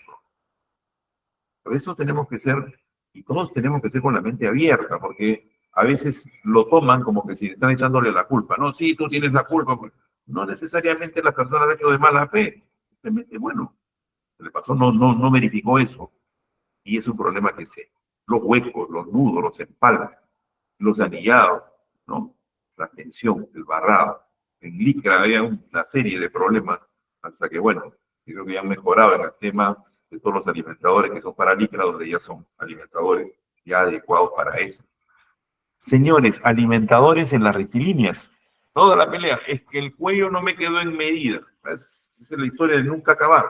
Por eso tenemos que ser, y todos tenemos que ser con la mente abierta, porque a veces lo toman como que si están echándole la culpa. No, sí, tú tienes la culpa. Pues, no necesariamente la persona lo ha hecho de mala fe. Simplemente, bueno, le pasó, no verificó eso. Y es un problema que sé. Los huecos, los nudos, los empalmes, los anillados, ¿no? La tensión, el barrado. En Licra había una serie de problemas hasta que, bueno, creo que ya han mejorado en el tema de todos los alimentadores que son para Licra, donde ya son alimentadores ya adecuados para eso. Señores, alimentadores en las rectilíneas. Toda la pelea. Es que el cuello no me quedó en medida. Esa es la historia de nunca acabar,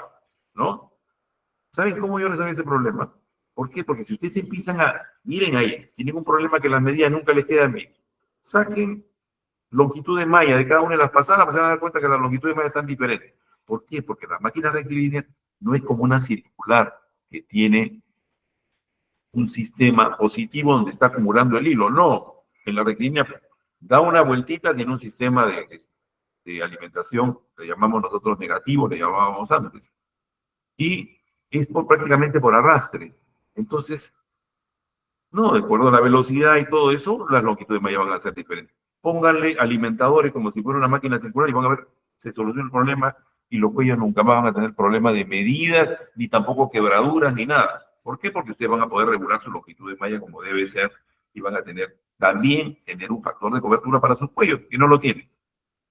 ¿no? ¿Saben cómo yo resolví ese problema? ¿Por qué? Porque si ustedes empiezan miren ahí, tienen un problema que las medidas nunca les quedan bien. Saquen longitud de malla de cada una de las pasadas, pues se van a dar cuenta que las longitudes de malla están diferentes. ¿Por qué? Porque la máquina rectilínea no es como una circular que tiene un sistema positivo donde está acumulando el hilo. No, en la rectilínea da una vueltita, tiene un sistema de alimentación, le llamamos nosotros negativo, le llamábamos antes. Y es prácticamente por arrastre. Entonces, no, de acuerdo a la velocidad y todo eso, las longitudes de malla van a ser diferentes. Pónganle alimentadores como si fuera una máquina circular y van a ver, se soluciona el problema y los cuellos nunca más van a tener problemas de medidas, ni tampoco quebraduras, ni nada. ¿Por qué? Porque ustedes van a poder regular su longitud de malla como debe ser y van a también tener un factor de cobertura para sus cuellos, que no lo tienen.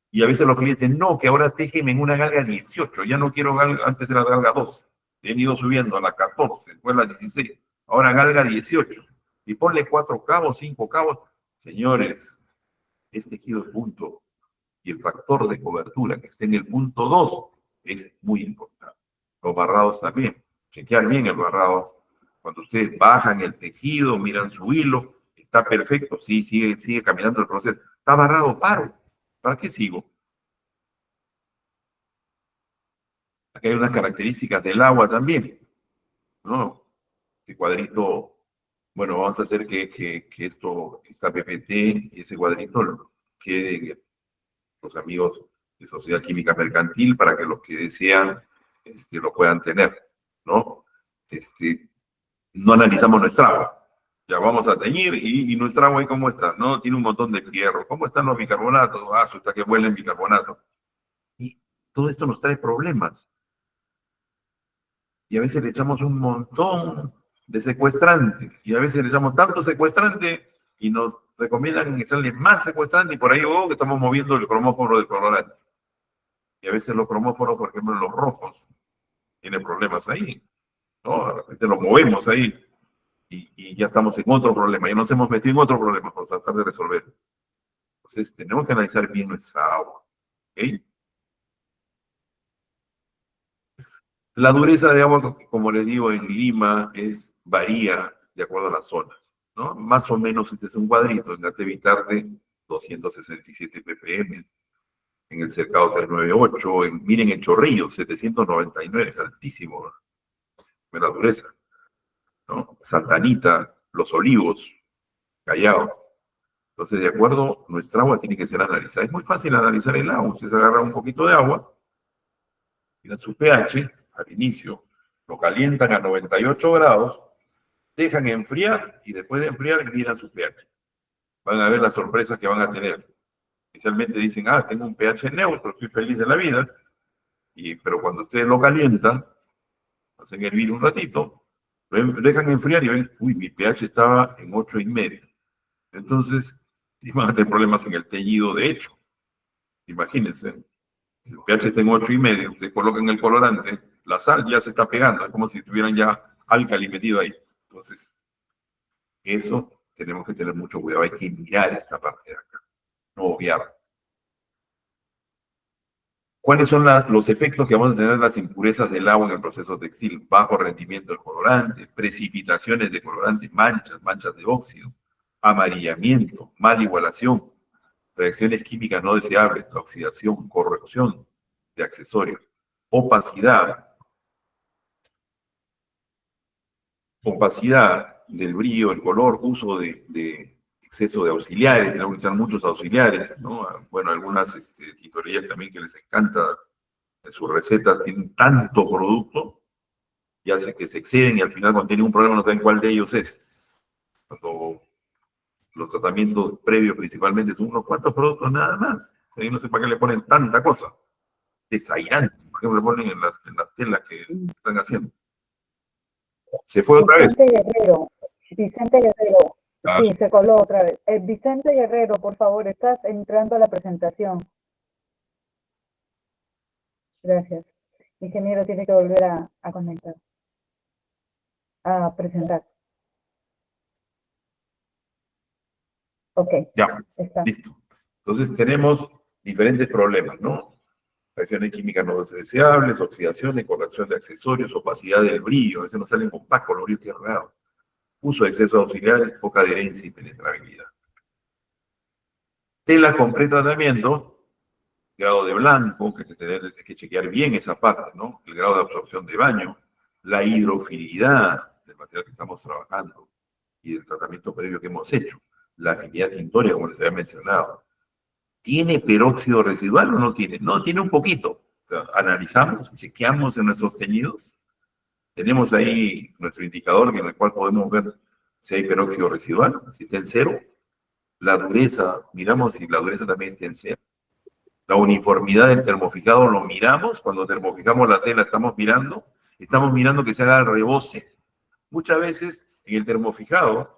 Y a veces los clientes, no, que ahora téjenme en una galga 18, ya no quiero galga, antes era galga 12. He ido subiendo a la 14, después a la 16, ahora galga 18. Y ponle 4 cabos, 5 cabos. Señores, es tejido el punto y el factor de cobertura que esté en el punto 2 es muy importante. Los barrados también. Chequear bien el barrado. Cuando ustedes bajan el tejido, miran su hilo, está perfecto, sí, sigue caminando el proceso. Está barrado, paro. ¿Para qué sigo? Aquí hay unas características del agua también, ¿no? Este cuadrito, bueno, vamos a hacer que esta PPT, ese cuadrito, quede los amigos de Sociedad Química Mercantil para que los que desean lo puedan tener, ¿no? No analizamos nuestra agua. Ya vamos a teñir y nuestra agua, ¿cómo está? ¿No? Tiene un montón de fierro. ¿Cómo están los bicarbonatos? Está que huelen bicarbonato. Y todo esto nos trae problemas. Y a veces le echamos un montón de secuestrante, y a veces le echamos tanto secuestrante y nos recomiendan echarle más secuestrante y por ahí que estamos moviendo el cromóforo del colorante. Y a veces los cromóforos, por ejemplo, los rojos, tienen problemas ahí, ¿no? De repente los movemos ahí y ya estamos en otro problema, ya nos hemos metido en otro problema por tratar de resolver. Entonces tenemos que analizar bien nuestra agua, ¿ok? La dureza de agua, como les digo, en Lima varía de acuerdo a las zonas, ¿no? Más o menos este es un cuadrito, en Gatevitarte 267 ppm, en el Cercado 398, miren en Chorrillos 799, es altísimo, ¿no? La dureza, ¿no? Santa Anita, Los Olivos, Callao. Entonces, de acuerdo, nuestra agua tiene que ser analizada. Es muy fácil analizar el agua. Ustedes agarran un poquito de agua, Miran su pH al inicio, lo calientan a 98 grados, dejan enfriar y después de enfriar miran su pH. Van a ver las sorpresas que van a tener. Inicialmente dicen, tengo un pH neutro, estoy feliz de la vida, pero cuando ustedes lo calientan, hacen hervir un ratito, lo dejan enfriar y ven, uy, mi pH estaba en 8,5. Entonces, van a tener problemas en el teñido de hecho. Imagínense, si el pH está en 8,5, ustedes colocan el colorante, la sal ya se está pegando, es como si tuvieran ya álcali metido ahí. Entonces, eso tenemos que tener mucho cuidado, hay que mirar esta parte de acá, no obviar. ¿Cuáles son los efectos que vamos a tener en las impurezas del agua en el proceso textil? Bajo rendimiento del colorante, precipitaciones de colorante, manchas de óxido, amarillamiento, mala igualación, reacciones químicas no deseables, la oxidación, corrosión de accesorios, opacidad del brillo, el color, uso de exceso de auxiliares, tenemos que usar muchos auxiliares, ¿no? Bueno, algunas titorerías también que les encanta, en sus recetas tienen tanto producto, y hace que se exceden y al final cuando tienen un problema no saben cuál de ellos es. Cuando los tratamientos previos principalmente son unos cuantos productos nada más. O sea, no sé para qué le ponen tanta cosa. Desairante, por ejemplo, le ponen en las telas que están haciendo. Se fue otra vez. Vicente Guerrero. Sí, se coló otra vez. Vicente Guerrero, por favor, estás entrando a la presentación. Gracias. Ingeniero tiene que volver a conectar, a presentar. Ok. Ya, está. Listo. Entonces tenemos diferentes problemas, ¿no? Reacciones químicas no deseables, oxidaciones, corrección de accesorios, opacidad del brillo, a veces nos salen opacos, lo brillo que es raro. Uso de exceso de auxiliares, poca adherencia y penetrabilidad. Telas con pretratamiento, grado de blanco, que hay que chequear bien esa parte, ¿no? El grado de absorción de baño, la hidrofilidad del material que estamos trabajando y del tratamiento previo que hemos hecho, la afinidad tintoria, como les había mencionado. ¿Tiene peróxido residual o no tiene? No, tiene un poquito. O sea, analizamos, chequeamos en nuestros teñidos. Tenemos ahí nuestro indicador en el cual podemos ver si hay peróxido residual, si está en 0. La dureza, miramos si la dureza también está en 0. La uniformidad del termofijado lo miramos. Cuando termofijamos la tela estamos mirando que se haga el reboce. Muchas veces en el termofijado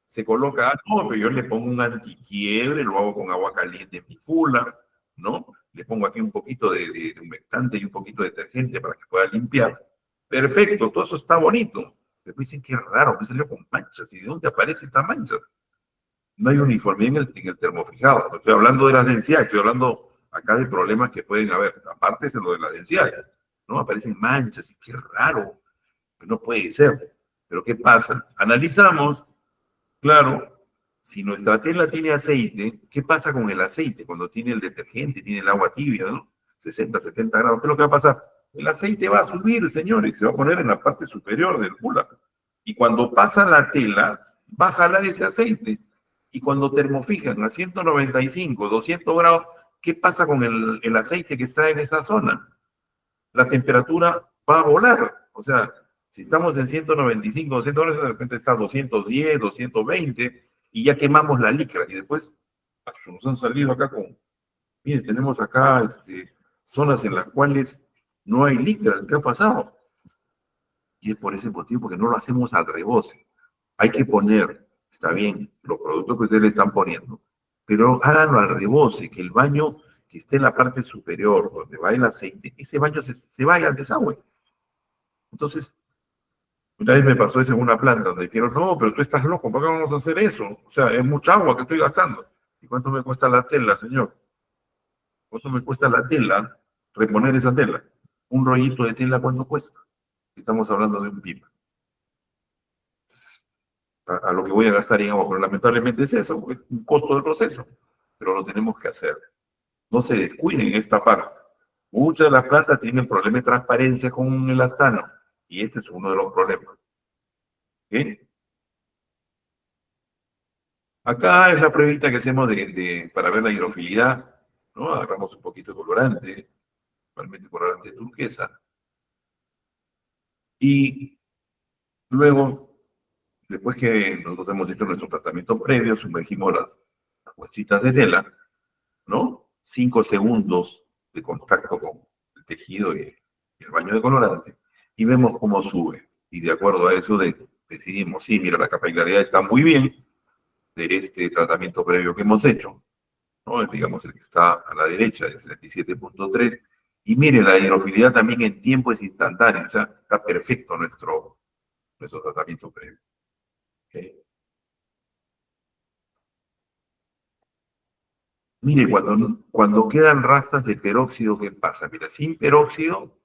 se coloca, no, pero yo le pongo un antiquiebre, lo hago con agua caliente en mi fula, ¿no? Le pongo aquí un poquito de humectante y un poquito de detergente para que pueda limpiar. Perfecto, todo eso está bonito. Después dicen, qué raro, me salió con manchas. ¿Y de dónde aparece esta mancha? No hay uniformidad en el termofijado. No estoy hablando de la densidad, estoy hablando acá de problemas que pueden haber. Aparte es lo de la densidad, ¿no? Aparecen manchas y qué raro. No puede ser. Pero ¿qué pasa? Analizamos, claro, si nuestra tela tiene aceite, ¿qué pasa con el aceite cuando tiene el detergente, tiene el agua tibia, ¿no? 60, 70 grados. ¿Qué es lo que va a pasar? El aceite va a subir, señores, se va a poner en la parte superior del cula. Y cuando pasa la tela, va a jalar ese aceite. Y cuando termofijan a 195, 200 grados, ¿qué pasa con el aceite que está en esa zona? La temperatura va a volar. O sea, si estamos en 195, 200 grados, de repente está a 210, 220, y ya quemamos la licra. Y después nos han salido acá con, mire, tenemos acá zonas en las cuales no hay licras. ¿Qué ha pasado? Y es por ese motivo, porque no lo hacemos al reboce. Hay que poner, está bien, los productos que ustedes le están poniendo, pero háganlo al reboce, que el baño que esté en la parte superior, donde va el aceite, ese baño se vaya al desagüe. Entonces, una vez me pasó eso en una planta, donde dijeron, no, pero tú estás loco, ¿por qué vamos a hacer eso? O sea, es mucha agua que estoy gastando. ¿Y cuánto me cuesta la tela, señor? ¿Cuánto me cuesta la tela, reponer esa tela? Un rollito de tela, ¿cuánto cuesta? Estamos hablando de un pipa. A lo que voy a gastar en agua, pero lamentablemente es eso, es un costo del proceso, pero lo tenemos que hacer. No se descuiden en esta parte. Muchas de las plantas tienen problemas de transparencia con un elastano, y este es uno de los problemas. ¿Okay? Acá es la pruebita que hacemos para ver la hidrofilidad, ¿no? Agarramos un poquito de colorante, principalmente colorante turquesa. Y luego, después que nosotros hemos hecho nuestro tratamiento previo, sumergimos las muestritas de tela, ¿no? 5 segundos de contacto con el tejido y el baño de colorante, y vemos cómo sube. Y de acuerdo a eso decidimos, sí, mira, la capilaridad está muy bien de este tratamiento previo que hemos hecho, ¿no? Digamos el que está a la derecha, de 77.3, y mire, la hidrofilidad también en tiempo es instantáneo, o sea, está perfecto nuestro tratamiento previo. ¿Okay? Mire, cuando quedan rastras de peróxido, ¿qué pasa? Mira, sin peróxido,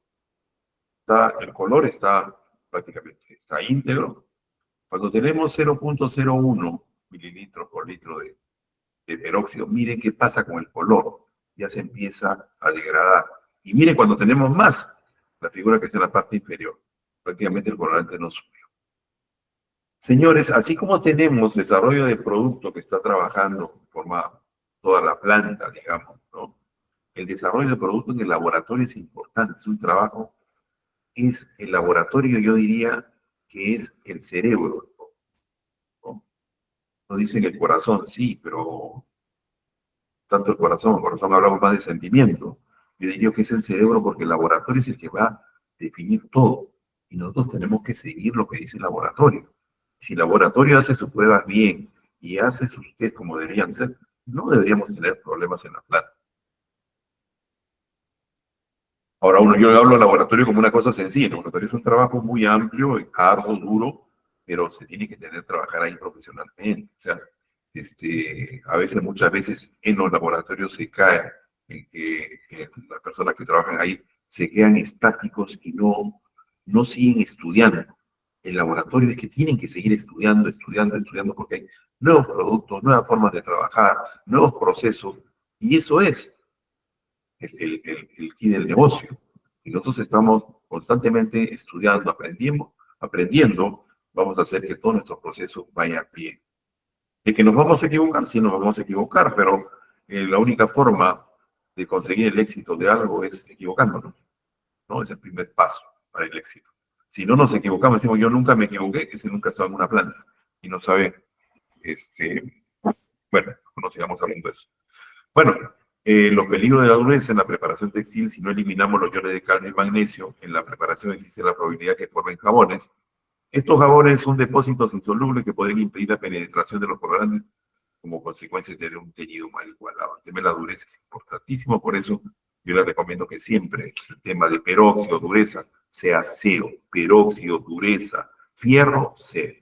el color está prácticamente está íntegro. Cuando tenemos 0.01 mililitros por litro de peróxido, miren qué pasa con el color. Ya se empieza a degradar. Y miren cuando tenemos más, la figura que está en la parte inferior, prácticamente el colorante no subió. Señores, así como tenemos desarrollo de producto que está trabajando, forma toda la planta, digamos, ¿no? El desarrollo de producto en el laboratorio es importante, es un trabajo, es el laboratorio, yo diría que es el cerebro, ¿no? Nos dicen el corazón, sí, pero tanto el corazón hablamos más de sentimiento. Yo diría que es el cerebro porque el laboratorio es el que va a definir todo. Y nosotros tenemos que seguir lo que dice el laboratorio. Si el laboratorio hace sus pruebas bien y hace sus test como deberían ser, no deberíamos tener problemas en la planta. Ahora, yo hablo del laboratorio como una cosa sencilla. El laboratorio es un trabajo muy amplio, arduo, duro, pero se tiene que tener que trabajar ahí profesionalmente. O sea, muchas veces en los laboratorios se cae en que las personas que trabajan ahí se quedan estáticos y no siguen estudiando. El laboratorio es que tienen que seguir estudiando, porque hay nuevos productos, nuevas formas de trabajar, nuevos procesos, y eso es el key del negocio. Y nosotros estamos constantemente estudiando, aprendiendo, vamos a hacer que todos nuestros procesos vayan bien. De que nos vamos a equivocar, sí nos vamos a equivocar, pero la única forma de conseguir el éxito de algo es equivocándonos, ¿no? Es el primer paso para el éxito. Si no nos equivocamos, decimos yo nunca me equivoqué, ese nunca estaba en una planta y no sabe, bueno, no sigamos hablando de eso. Bueno, los peligros de la dureza en la preparación textil, si no eliminamos los iones de calcio y magnesio, en la preparación existe la probabilidad que formen jabones. Estos jabones son depósitos insolubles que podrían impedir la penetración de los colorantes como consecuencia de tener un teñido mal igualado. El tema de la dureza es importantísimo, por eso yo les recomiendo que siempre el tema de peróxido, dureza, sea cero. Peróxido, dureza, fierro, cero.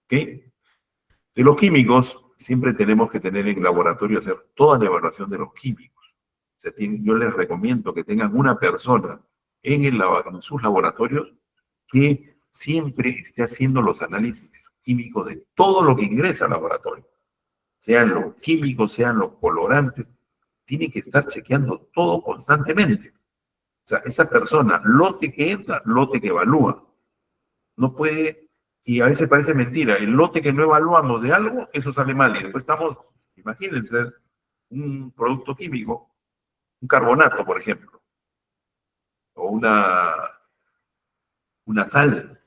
¿Ok? De los químicos, siempre tenemos que tener en laboratorio, hacer toda la evaluación de los químicos. O sea, yo les recomiendo que tengan una persona en sus laboratorios que siempre esté haciendo los análisis químicos de todo lo que ingresa al laboratorio. Sean los químicos, sean los colorantes, tiene que estar chequeando todo constantemente. O sea, esa persona, lote que entra, lote que evalúa. No puede, y a veces parece mentira, el lote que no evaluamos de algo, eso sale mal. Y después imagínense, un producto químico, un carbonato, por ejemplo, o una sal.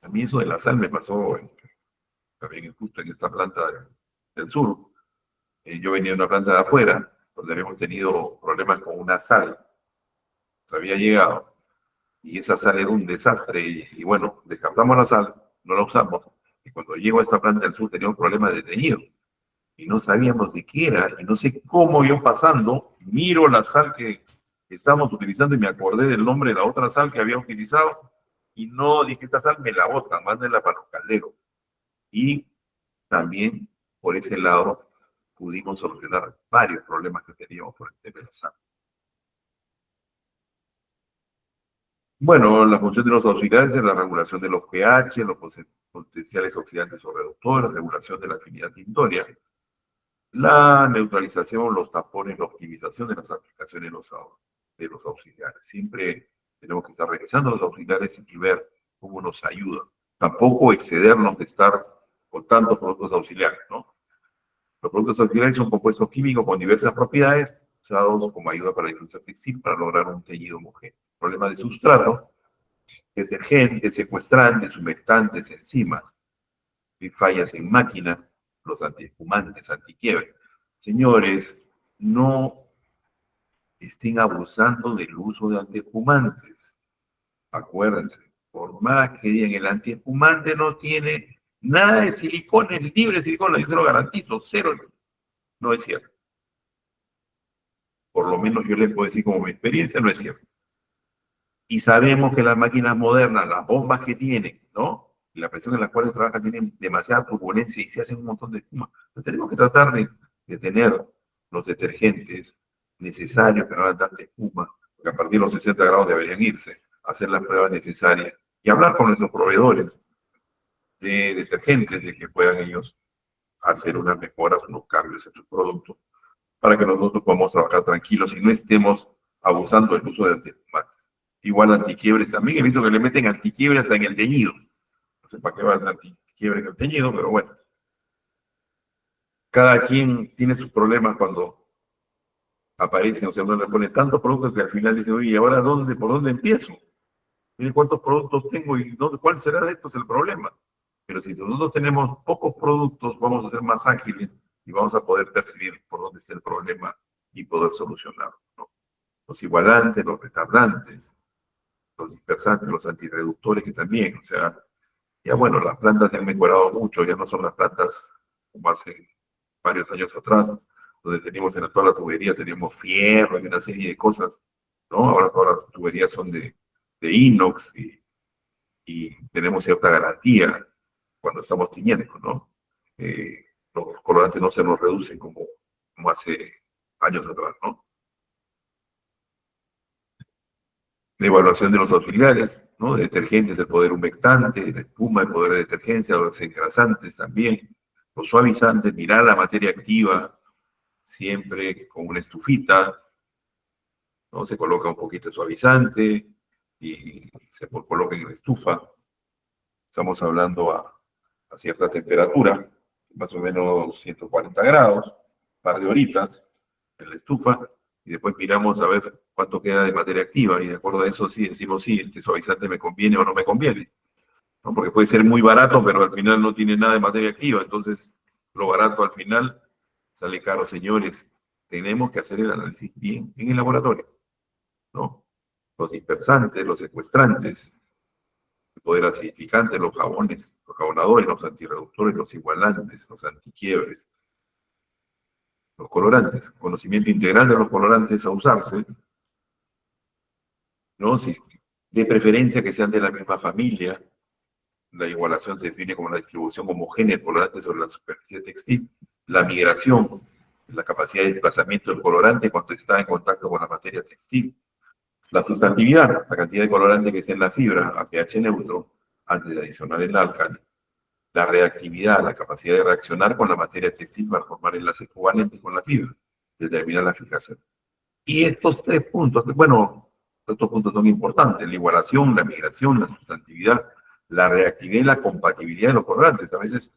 A mí eso de la sal me pasó también justo en esta planta del sur. Yo venía de una planta de afuera, donde habíamos tenido problemas con una sal. Se había llegado, y esa sal era un desastre, y bueno, descartamos la sal, no la usamos, y cuando llego a esta planta del sur tenía un problema de teñido, y no sabíamos de qué era, y no sé cómo yo pasando, miro la sal que estábamos utilizando, y me acordé del nombre de la otra sal que había utilizado, y no dije, esta sal me la botan, mándenla para los calderos. Y también, por ese lado, pudimos solucionar varios problemas que teníamos por el tema de la sal. Bueno, la función de los auxiliares es la regulación de los pH, los potenciales oxidantes o reductores, regulación de la afinidad tintoria, la neutralización, los tapones, la optimización de las aplicaciones de los auxiliares. Siempre tenemos que estar revisando los auxiliares y ver cómo nos ayudan. Tampoco excedernos de estar con tantos productos auxiliares, ¿no? Los productos auxiliares son compuestos químicos con diversas propiedades, usados como ayuda para la industria textil para lograr un teñido homogéneo. Problemas de sustrato, detergentes, secuestrantes, humectantes, enzimas, y fallas en máquina, los antiespumantes, antiquiebre. Señores, no estén abusando del uso de antiespumantes. Acuérdense, por más que digan, el antiespumante no tiene nada de silicona, es libre de silicona, yo se lo garantizo, cero. No es cierto. Por lo menos yo les puedo decir como mi experiencia, no es cierto. Y sabemos que las máquinas modernas, las bombas que tienen, ¿no? Y la presión en la cual se trabaja tienen demasiada turbulencia y se hacen un montón de espuma. Entonces tenemos que tratar de tener los detergentes necesarios que no hagan tanta espuma, porque a partir de los 60 grados deberían irse, hacer las pruebas necesarias y hablar con nuestros proveedores de detergentes, de que puedan ellos hacer unas mejoras, unos cambios en sus productos, para que nosotros podamos trabajar tranquilos y no estemos abusando del uso de antiespumantes. Igual antiquiebres también, he visto que le meten antiquiebres hasta en el teñido. No sé para qué va el antiquiebre en el teñido, pero bueno. Cada quien tiene sus problemas cuando aparecen, o sea, uno le pone tantos productos que al final dice, oye, ¿y ahora dónde, por dónde empiezo? Miren cuántos productos tengo y cuál será de estos el problema. Pero si nosotros tenemos pocos productos, vamos a ser más ágiles y vamos a poder percibir por dónde está el problema y poder solucionarlo, ¿no? Los igualantes, los retardantes, los dispersantes, los antirreductores que también, o sea, ya bueno, las plantas se han mejorado mucho, ya no son las plantas como hace varios años atrás, donde teníamos en toda la tubería, teníamos fierro y una serie de cosas, ¿no? Ahora todas las tuberías son de inox y tenemos cierta garantía cuando estamos tiñendo, ¿no? Los colorantes no se nos reducen como hace años atrás, ¿no? La evaluación de los auxiliares, ¿no? De detergentes, del poder humectante, de espuma, el poder de detergencia, los desengrasantes también, los suavizantes, mirar la materia activa, siempre con una estufita, ¿no? Se coloca un poquito de suavizante y se coloca en la estufa. Estamos hablando a cierta temperatura, más o menos 140 grados, un par de horitas en la estufa, y después miramos a ver cuánto queda de materia activa, y de acuerdo a eso sí decimos, sí, este suavizante me conviene o no me conviene, ¿no? Porque puede ser muy barato, pero al final no tiene nada de materia activa, entonces lo barato al final sale caro, señores. Tenemos que hacer el análisis bien en el laboratorio, ¿no? Los dispersantes, los secuestrantes, el poder acidificante, los jabones, los jabonadores, los antirreductores, los igualantes, los antiquiebres, los colorantes, conocimiento integral de los colorantes a usarse, ¿no? Si, de preferencia que sean de la misma familia. La igualación se define como la distribución homogénea del colorante sobre la superficie textil. La migración, la capacidad de desplazamiento del colorante cuando está en contacto con la materia textil. La sustantividad, la cantidad de colorante que esté en la fibra a pH neutro antes de adicionar el álcali. La reactividad, la capacidad de reaccionar con la materia textil para formar enlaces covalentes con la fibra. Determina la fijación. Y estos tres puntos, bueno, estos puntos son importantes: la igualación, la migración, la sustantividad, la reactividad y la compatibilidad de los colorantes. A veces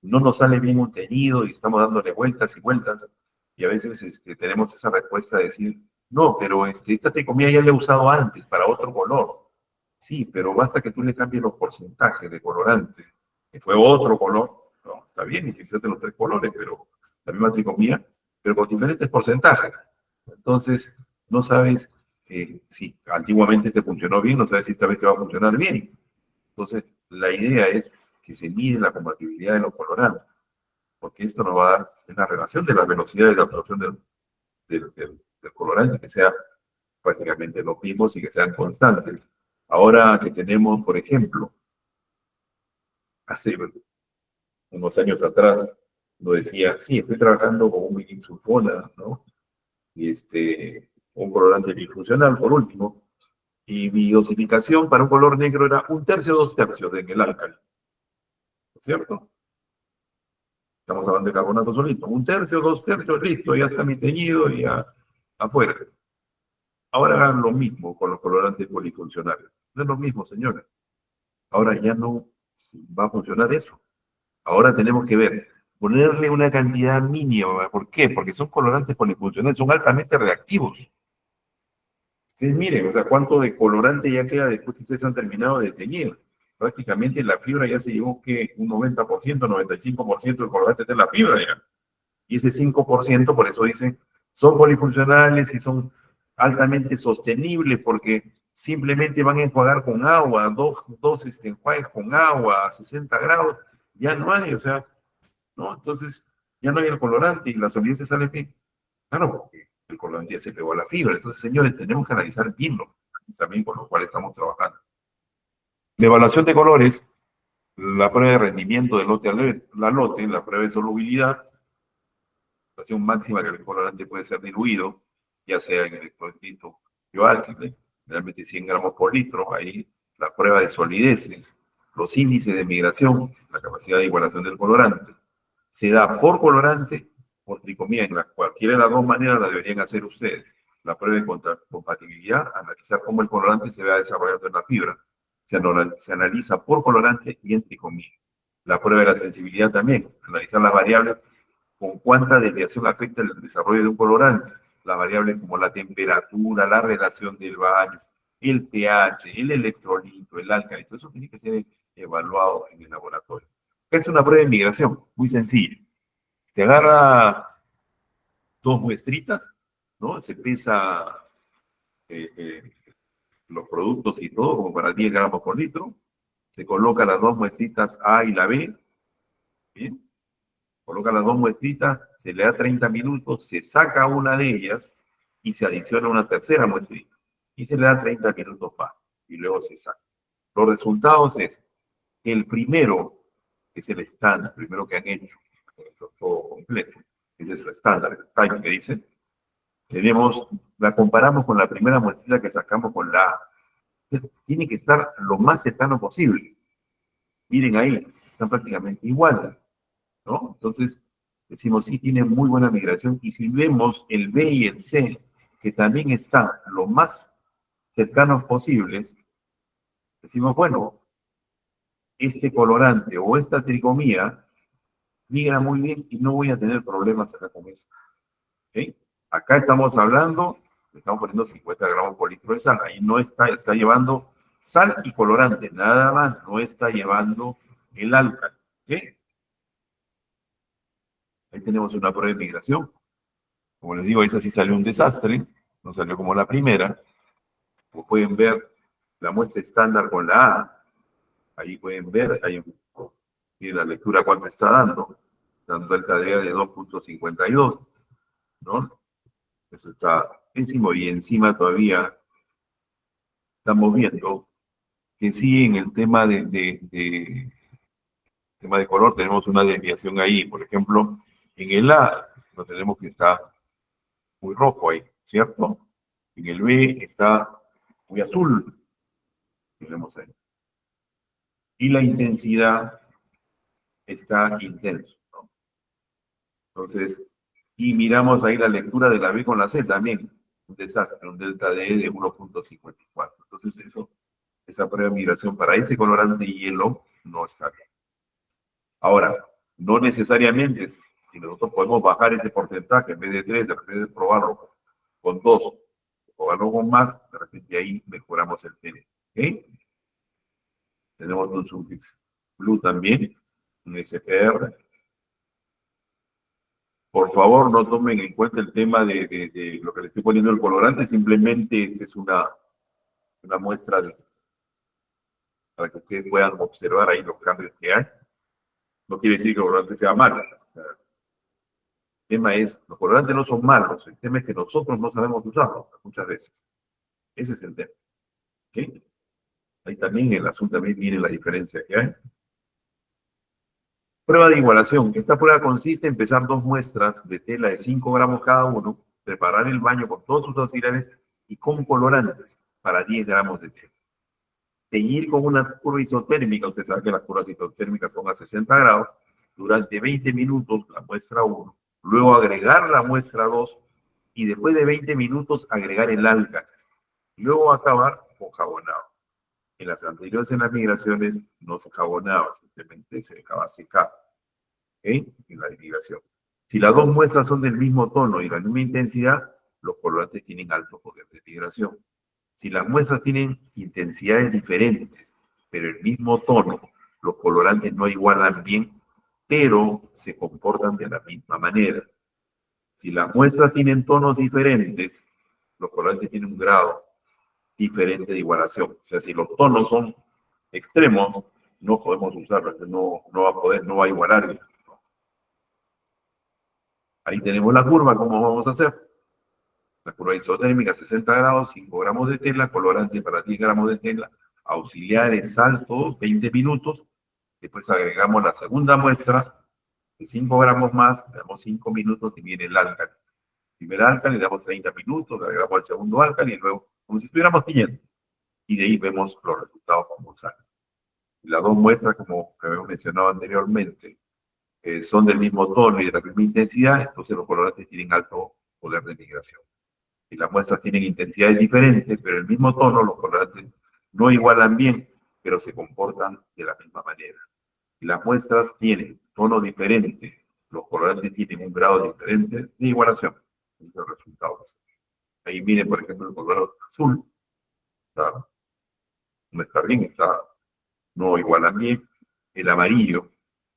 no nos sale bien un teñido y estamos dándole vueltas y vueltas, y a veces tenemos esa respuesta de decir, no, pero esta tricomía ya la he usado antes para otro color. Sí, pero basta que tú le cambies los porcentajes de colorantes, que fue otro color. No, está bien, utilizaste los tres colores, pero la misma tricomía, pero con diferentes porcentajes. Entonces, no sabes si antiguamente te funcionó bien, no sabes si esta vez te va a funcionar bien. Entonces, la idea es que se mide la compatibilidad de los colorantes, porque esto nos va a dar una relación de las velocidades de absorción del colorante, que sea prácticamente los mismos y que sean constantes. Ahora que tenemos, por ejemplo, hace unos años atrás, lo decía, sí, estoy trabajando con un sulfona, ¿no? Y un colorante bifuncional, por último, y mi dosificación para un color negro era 1/3 o 2/3 en el álcali, ¿no es cierto? Estamos hablando de carbonato solito, 1/3, 2/3, listo, ya está mi teñido y ya afuera. Ahora hagan lo mismo con los colorantes polifuncionales. No es lo mismo, señores. Ahora ya no va a funcionar eso. Ahora tenemos que ver ponerle una cantidad mínima. ¿Por qué? Porque son colorantes polifuncionales, son altamente reactivos. Ustedes miren, o sea, cuánto de colorante ya queda después que ustedes han terminado de teñir. Prácticamente la fibra ya se llevó que un 90%, 95% del colorante está en la fibra ya. Y ese 5%, por eso dicen, son polifuncionales y son altamente sostenibles porque simplemente van a enjuagar con agua, dos enjuagues con agua a 60 grados, ya no hay, o sea, ¿no? Entonces, ya no hay el colorante y la solidez se sale bien. Claro, porque el colorante ya se pegó a la fibra. Entonces, señores, tenemos que analizar bien lo también con lo cual estamos trabajando. La evaluación de colores, la prueba de rendimiento de lote a lote, la prueba de solubilidad, la situación máxima que el colorante puede ser diluido, ya sea en electrolito bioálquido, generalmente 100 gramos por litro, ahí la prueba de solideces, los índices de migración, la capacidad de igualación del colorante, se da por colorante, por tricomía, en cualquiera de las dos maneras la deberían hacer ustedes. La prueba de compatibilidad, analizar cómo el colorante se va desarrollando en la fibra. Se analiza por colorante y en tricomía. La prueba de la sensibilidad también, analizar las variables con cuánta desviación afecta el desarrollo de un colorante. Las variables como la temperatura, la relación del baño, el pH, el electrolito, el álcali, eso tiene que ser evaluado en el laboratorio. Es una prueba de migración, muy sencilla. Te agarra dos muestritas, ¿no? Se pesa los productos y todo, como para 10 gramos por litro. Se coloca las dos muestritas A y la B, ¿bien? Coloca las dos muestritas, se le da 30 minutos, se saca una de ellas y se adiciona una tercera muestrita. Y se le da 30 minutos más y luego se saca. Los resultados es el primero, que es el estándar, el primero que han hecho todo completo, ese es el estándar, el time que dicen. Tenemos, la comparamos con la primera muestrita que sacamos con la A. Tiene que estar lo más cercano posible. Miren ahí, están prácticamente iguales, ¿no? Entonces, decimos, sí, tiene muy buena migración. Y si vemos el B y el C, que también están lo más cercanos posibles, decimos, bueno, este colorante o esta tricomía migra muy bien y no voy a tener problemas acá con esto. ¿Okay? Acá estamos hablando, estamos poniendo 50 gramos por litro de sal, ahí no está llevando sal y colorante, nada más, no está llevando el álcali. ¿Okay? Ahí tenemos una prueba de migración. Como les digo, esa sí salió un desastre, no salió como la primera. Como pueden ver, la muestra estándar con la A, ahí pueden ver, tiene la lectura cuánto está dando delta D de 2.52, ¿no? Eso está encima y encima todavía estamos viendo que sí en el tema tema de color tenemos una desviación ahí. Por ejemplo, en el A lo tenemos que está muy rojo ahí, ¿cierto? En el B está muy azul, tenemos ahí. Y la intensidad está intenso, ¿no? Entonces, y miramos ahí la lectura de la B con la C también, un desastre, un delta D de 1.54. Entonces, esa prueba de migración para ese colorante hielo no está bien. Ahora, no necesariamente, si nosotros podemos bajar ese porcentaje en vez de 3, de repente probarlo con 2, probarlo con más, de repente ahí mejoramos el tema. ¿Ok? Tenemos un Sunfix Blue también, un SPR. Por favor, no tomen en cuenta el tema de lo que le estoy poniendo el colorante, simplemente esta es una muestra para que ustedes puedan observar ahí los cambios que hay. No quiere decir que el colorante sea malo. El tema es, los colorantes no son malos, el tema es que nosotros no sabemos usarlos muchas veces. Ese es el tema. ¿Okay? Ahí también el azul también viene la diferencia que hay. Prueba de igualación. Esta prueba consiste en pesar dos muestras de tela de 5 gramos cada uno, preparar el baño con todos sus auxiliares y con colorantes para 10 gramos de tela. Teñir con una curva isotérmica, usted sabe que las curvas isotérmicas son a 60 grados, durante 20 minutos la muestra 1, luego agregar la muestra 2 y después de 20 minutos agregar el álcali, luego acabar con jabonado. En las anteriores, en las migraciones, no se jabonaba, simplemente se dejaba secar. en la denigración. Si las dos muestras son del mismo tono y la misma intensidad, los colorantes tienen alto poder de denigración. Si las muestras tienen intensidades diferentes, pero el mismo tono, los colorantes no igualan bien, pero se comportan de la misma manera. Si las muestras tienen tonos diferentes, los colorantes tienen un grado diferente de igualación. O sea, si los tonos son extremos, no podemos usarlos, no va a poder, no va a igualar bien. Ahí tenemos la curva, ¿cómo vamos a hacer? La curva isotérmica, 60 grados, 5 gramos de tela, colorante para 10 gramos de tela, auxiliares, salto, 20 minutos. Después agregamos la segunda muestra, de 5 gramos más, le damos 5 minutos y viene el álcali. Primer álcali, le damos 30 minutos, le agregamos el segundo álcali y luego, como si estuviéramos tiñendo. Y de ahí vemos los resultados como salen. Las dos muestras, como que habíamos mencionado anteriormente, son del mismo tono y de la misma intensidad, entonces los colorantes tienen alto poder de migración. Si las muestras tienen intensidades diferentes, pero el mismo tono, los colorantes no igualan bien, pero se comportan de la misma manera. Si las muestras tienen tono diferente, los colorantes tienen un grado diferente de igualación. Ese es el resultado. Ahí miren, por ejemplo, el color azul. No está bien, no igualan bien. El amarillo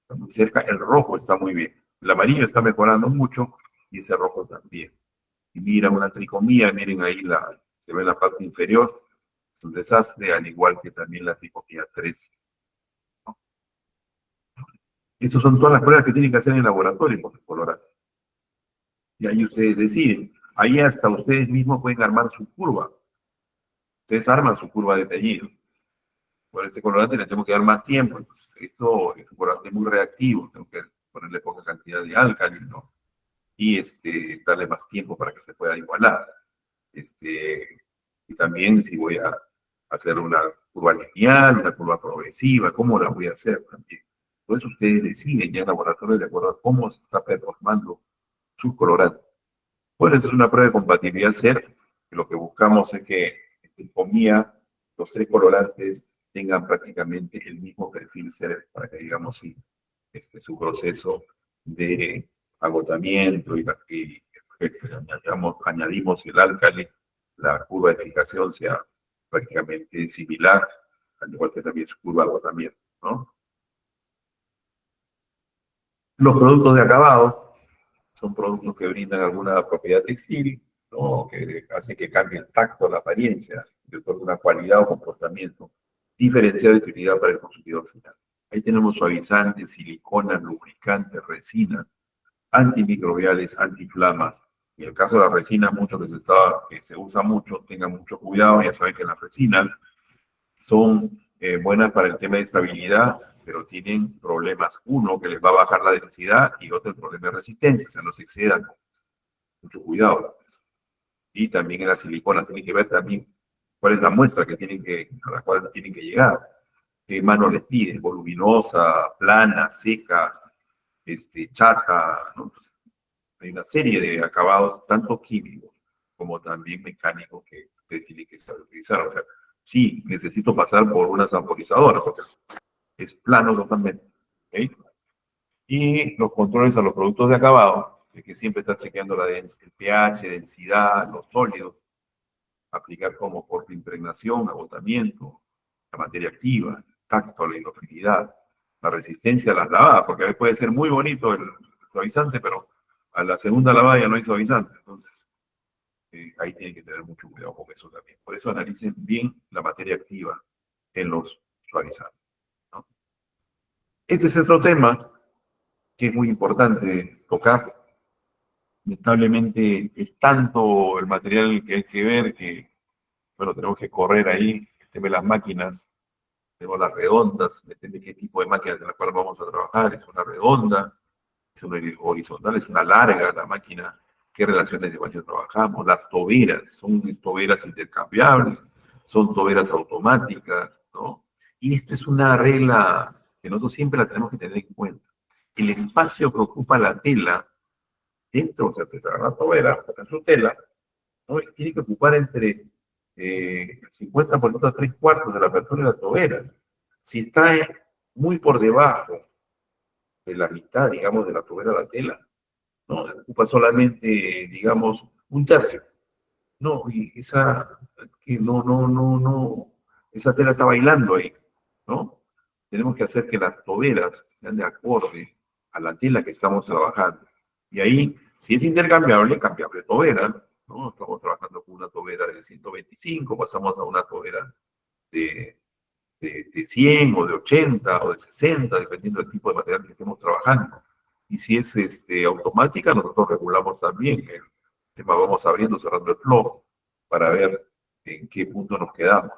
está muy cerca, el rojo está muy bien. El amarillo está mejorando mucho y ese rojo también. Y mira una tricomía, miren ahí, se ve en la parte inferior, es un desastre, al igual que también la tricomía 3. ¿No? Estas son todas las pruebas que tienen que hacer en el laboratorio con el colorante. Y ahí ustedes deciden. Ahí hasta ustedes mismos pueden armar su curva. Ustedes arman su curva de teñido. Por este colorante le tengo que dar más tiempo. Pues esto es un colorante muy reactivo. Tengo que ponerle poca cantidad de álcali, ¿no? Y darle más tiempo para que se pueda igualar. Y también si voy a hacer una curva lineal, una curva progresiva, cómo la voy a hacer también. Entonces ustedes deciden ya en laboratorio de acuerdo a cómo se está performando su colorante. Bueno, esto es una prueba de compatibilidad CER. Lo que buscamos es que en comía los tres colorantes tengan prácticamente el mismo perfil CER para que, digamos, si su proceso de agotamiento y añadimos el álcali, la curva de fijación sea prácticamente similar, al igual que también su curva de agotamiento, ¿no? Los productos de acabado son productos que brindan alguna propiedad textil, ¿no? Que hace que cambie el tacto, la apariencia, de una cualidad o comportamiento diferenciado de utilidad para el consumidor final. Ahí tenemos suavizantes, siliconas, lubricantes, resinas, antimicrobiales, antiflamas. En el caso de la resina, mucho que se usa mucho, tengan mucho cuidado, ya saben que las resinas son buenas para el tema de estabilidad, pero tienen problemas. Uno, que les va a bajar la densidad, y otro, el problema de resistencia, o sea, no se excedan. Mucho cuidado. Y también en las siliconas tienen que ver también cuál es la muestra a la cual tienen que llegar. ¿Qué mano les piden? Voluminosa, plana, seca, chata, ¿no? Hay una serie de acabados, tanto químicos como también mecánicos, que usted tiene que saber utilizar. O sea, sí, necesito pasar por una saborizadora, porque es plano totalmente. ¿Okay? Y los controles a los productos de acabado, de que siempre está chequeando el pH, densidad, los sólidos, aplicar como por impregnación, agotamiento, la materia activa, el tacto, la hidrofilidad, la resistencia a las lavadas, porque a veces puede ser muy bonito el suavizante, pero a la segunda lavada ya no hay suavizante. Entonces, ahí tienen que tener mucho cuidado con eso también. Por eso analicen bien la materia activa en los suavizantes, ¿no? Este es otro tema que es muy importante tocar. Lamentablemente es tanto el material que hay que ver que, bueno, tenemos que correr ahí. El tema de las máquinas, tenemos las redondas, depende de qué tipo de máquinas en la cual vamos a trabajar. Es una redonda, es una horizontal, es una larga la máquina. ¿Qué relaciones de baño trabajamos? Las toberas, son toberas intercambiables, son toberas automáticas, ¿no? Y esta es una regla que nosotros siempre la tenemos que tener en cuenta. El espacio que ocupa la tela dentro, o sea, se agarra la tobera, en su tela, ¿no? Y tiene que ocupar entre el 50% a 3/4 de la apertura de la tobera. Si está muy por debajo de la mitad, digamos, de la tobera a la tela, ¿no? Ocupa solamente, digamos, un tercio. No, y esa, que no, esa tela está bailando ahí, ¿no? Tenemos que hacer que las toberas sean de acorde a la tela que estamos trabajando. Y ahí, si es intercambiable, cambiable tobera, ¿no? Estamos trabajando con una tobera de 125, pasamos a una tobera de, de 100 o de 80 o de 60, dependiendo del tipo de material que estemos trabajando. Y si es automática, nosotros regulamos también el tema, vamos abriendo, cerrando el flow para ver en qué punto nos quedamos,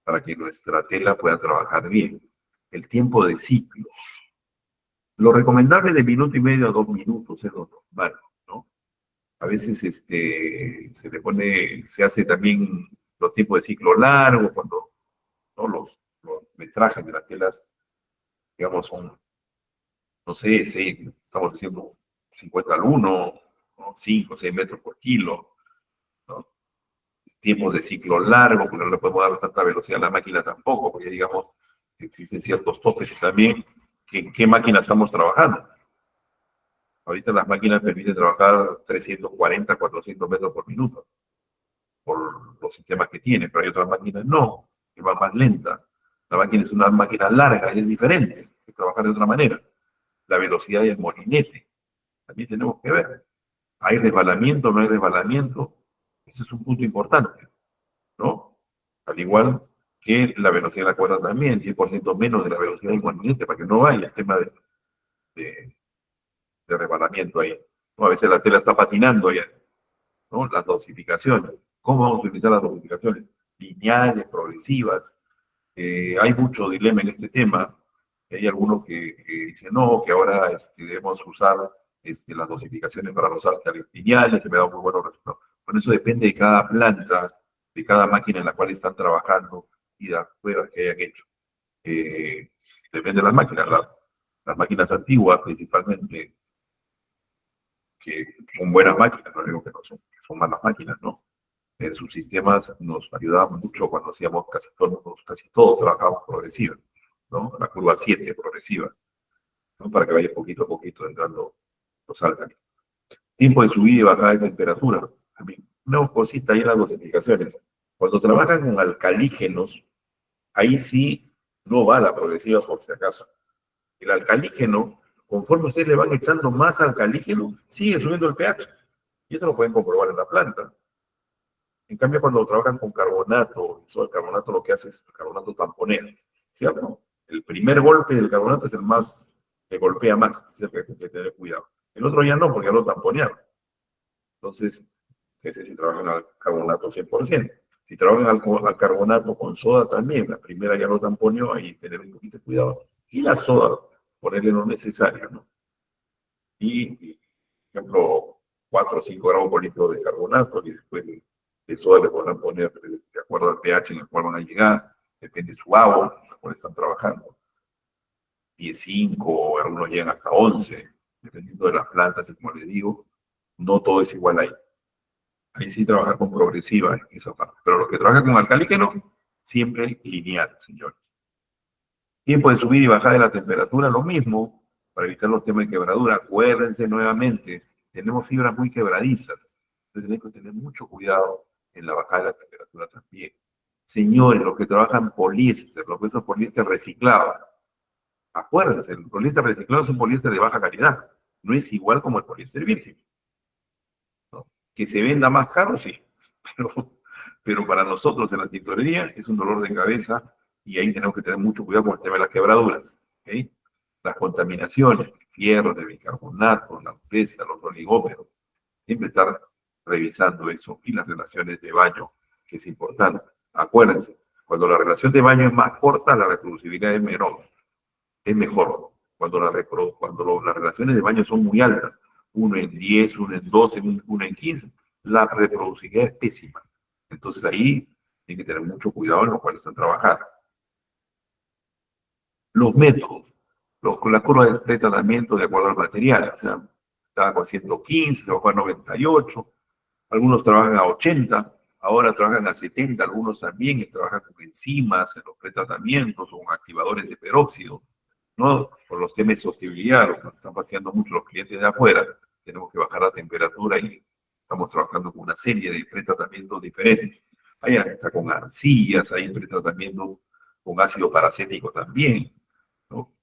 para que nuestra tela pueda trabajar bien. El tiempo de ciclo. Lo recomendable de minuto y medio a 2 minutos es lo normal, ¿no? A veces se le pone, se hace también los tiempos de ciclo largos, cuando, ¿no? Los metrajes de las telas, digamos, son, no sé, estamos haciendo 50 al 1, ¿no? 5 o 6 metros por kilo, ¿no? Tiempos de ciclo largo, porque no le podemos dar tanta velocidad a la máquina tampoco, porque digamos, existen ciertos topes y también en qué máquina estamos trabajando. Ahorita las máquinas permiten trabajar 340, 400 metros por minuto, por los sistemas que tienen, pero hay otras máquinas no, que van más lenta. La máquina es una máquina larga, es diferente, hay que trabajar de otra manera. La velocidad del molinete, también tenemos que ver. ¿Hay resbalamiento, no hay resbalamiento? Ese es un punto importante, ¿no? Al igual que la velocidad de la cuerda también, 10% menos de la velocidad del molinete, para que no haya el tema de, de resbalamiento ahí. ¿No? A veces la tela está patinando allá, ¿no? Las dosificaciones. ¿Cómo vamos a utilizar las dosificaciones? Lineales, progresivas. Hay mucho dilema en este tema. Hay algunos que dicen no, que ahora debemos usar las dosificaciones para los álcalis lineales, que me da muy buenos resultados. Bueno, eso depende de cada planta, de cada máquina en la cual están trabajando y de las pruebas que hayan hecho. Depende de las máquinas. Las máquinas antiguas, principalmente, que son buenas máquinas, no digo que no son, que son malas máquinas, ¿no? En sus sistemas nos ayudaban mucho cuando hacíamos casi todos trabajábamos progresiva, ¿no? La curva 7 progresiva, ¿no? Para que vaya poquito a poquito entrando los álcalis. Tiempo de subida y bajada de temperatura. También una cosita ahí en las dosificaciones. Cuando trabajan con alcalígenos, ahí sí no va la progresiva por si acaso. El alcalígeno, conforme ustedes le van echando más alcalígeno, sigue subiendo el pH. Y eso lo pueden comprobar en la planta. En cambio, cuando trabajan con carbonato, el carbonato lo que hace es el carbonato tamponea, ¿cierto? El primer golpe del carbonato es el más, que golpea más, es el que hay que tener cuidado. El otro ya no, porque ya lo tamponearon. Entonces, si trabajan al carbonato 100%. Si trabajan al carbonato con soda también, la primera ya lo tamponeó, ahí tener un poquito de cuidado. Y la soda, ponerle lo necesario, ¿no? Y, por ejemplo, 4 o 5 gramos por litro de carbonato y después de soda le podrán poner de acuerdo al pH en el cual van a llegar, depende de su agua, en la cual están trabajando. 10,5, algunos llegan hasta 11, dependiendo de las plantas, y como les digo, no todo es igual ahí. Ahí sí trabajar con progresiva en esa parte. Pero los que trabajan con alcalígeno, siempre lineal, señores. Tiempo de subida y bajada de la temperatura, lo mismo, para evitar los temas de quebradura. Acuérdense nuevamente, tenemos fibras muy quebradizas. Entonces tenemos que tener mucho cuidado en la bajada de la temperatura también. Señores, los que trabajan poliéster, los huesos poliéster reciclados, acuérdense, el poliéster reciclado es un poliéster de baja calidad. No es igual como el poliéster virgen, ¿no? Que se venda más caro, sí, pero para nosotros en la tintorería es un dolor de cabeza y ahí tenemos que tener mucho cuidado con el tema de las quebraduras, ¿okay? Las contaminaciones, el fierro, de bicarbonato, la pureza, los oligómeros, siempre estar revisando eso y las relaciones de baño, que es importante. Acuérdense, cuando la relación de baño es más corta, la reproducibilidad es menor, es mejor. Cuando las relaciones de baño son muy altas, 1 en 10, 1 en 12, 1 en 15, la reproducibilidad es pésima. Entonces ahí tienen que tener mucho cuidado en lo cual están trabajando. Los métodos, la curva de tratamiento de acuerdo al material, o sea, estaba con 115, se bajó a 98, algunos trabajan a 80, ahora trabajan a 70, algunos también trabajan con enzimas en los pretratamientos o con activadores de peróxido. ¿no? Por los temas de sostenibilidad, lo que están paseando mucho los clientes de afuera, tenemos que bajar la temperatura y estamos trabajando con una serie de pretratamientos diferentes. Ahí está con arcillas, hay pretratamiento con ácido paracético también, ¿no?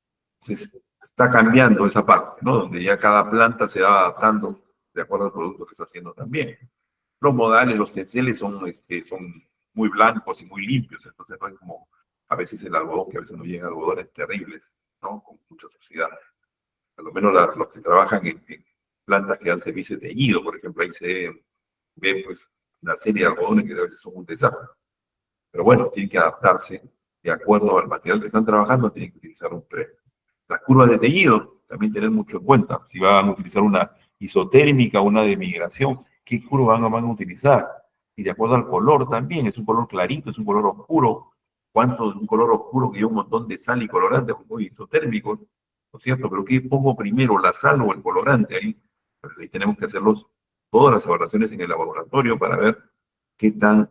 Entonces, está cambiando esa parte, ¿no? Donde ya cada planta se va adaptando de acuerdo al producto que está haciendo también. Los modales, los tenceles son muy blancos y muy limpios, entonces no es como a veces el algodón, que a veces nos llegan algodones terribles, ¿no? Con mucha suciedad. A lo menos los que trabajan en plantas que dan servicio de teñido, por ejemplo, ahí se ve pues una serie de algodones que a veces son un desastre. Pero bueno, tienen que adaptarse de acuerdo al material que están trabajando, tienen que utilizar un pre. Las curvas de teñido, también tener mucho en cuenta. Si van a utilizar una isotérmica, una de migración, ¿qué curva van a utilizar? Y de acuerdo al color también, es un color clarito, es un color oscuro. ¿Cuánto es un color oscuro que lleva un montón de sal y colorante, muy isotérmicos? ¿No es cierto? Pero ¿qué pongo primero, la sal o el colorante? Pues ahí tenemos que hacerlos todas las evaluaciones en el laboratorio para ver qué tan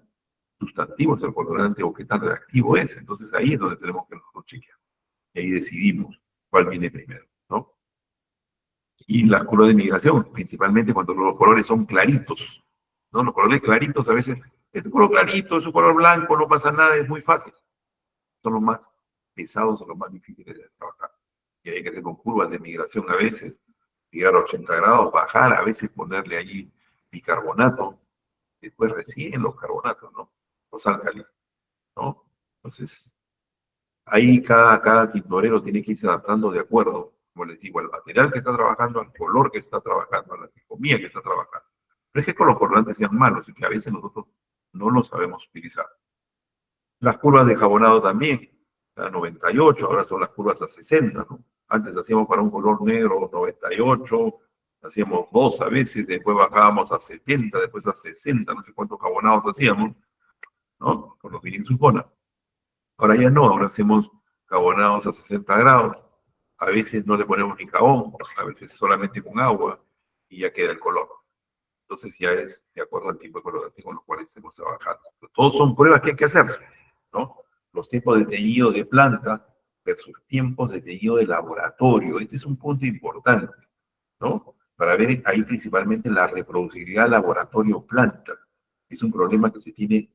sustantivo es el colorante o qué tan reactivo es. Entonces ahí es donde tenemos que nosotros chequear. Y ahí decidimos cuál viene primero, ¿no? Y las curvas de migración, principalmente cuando los colores son claritos, ¿no? Los colores claritos a veces, es un color clarito, es un color blanco, no pasa nada, es muy fácil. Son los más pesados, son los más difíciles de trabajar. Y hay que hacer con curvas de migración a veces, llegar a 80 grados, bajar, a veces ponerle allí bicarbonato, después recién los carbonatos, ¿no? Los álcalis, ¿no? Entonces, ahí cada tintorero tiene que irse adaptando de acuerdo, como les digo, al material que está trabajando, al color que está trabajando, a la tricomía que está trabajando. No es que con los colorantes sean malos, es que a veces nosotros no los sabemos utilizar. Las curvas de jabonado también, a 98, ahora son las curvas a 60, ¿no? Antes hacíamos para un color negro 98, hacíamos 2 a veces, después bajábamos a 70, después a 60, no sé cuántos jabonados hacíamos, ¿no? Con los vinil sulfona. Ahora ya no, ahora hacemos jabonados a 60 grados. A veces no le ponemos ni jabón, a veces solamente con agua y ya queda el color. Entonces ya es de acuerdo al tipo de colorante con los cuales estemos trabajando. Pero todos son pruebas que hay que hacerse, ¿no? Los tiempos de teñido de planta versus tiempos de teñido de laboratorio. Este es un punto importante, ¿no? Para ver ahí principalmente la reproducibilidad laboratorio-planta. Es un problema que se tiene,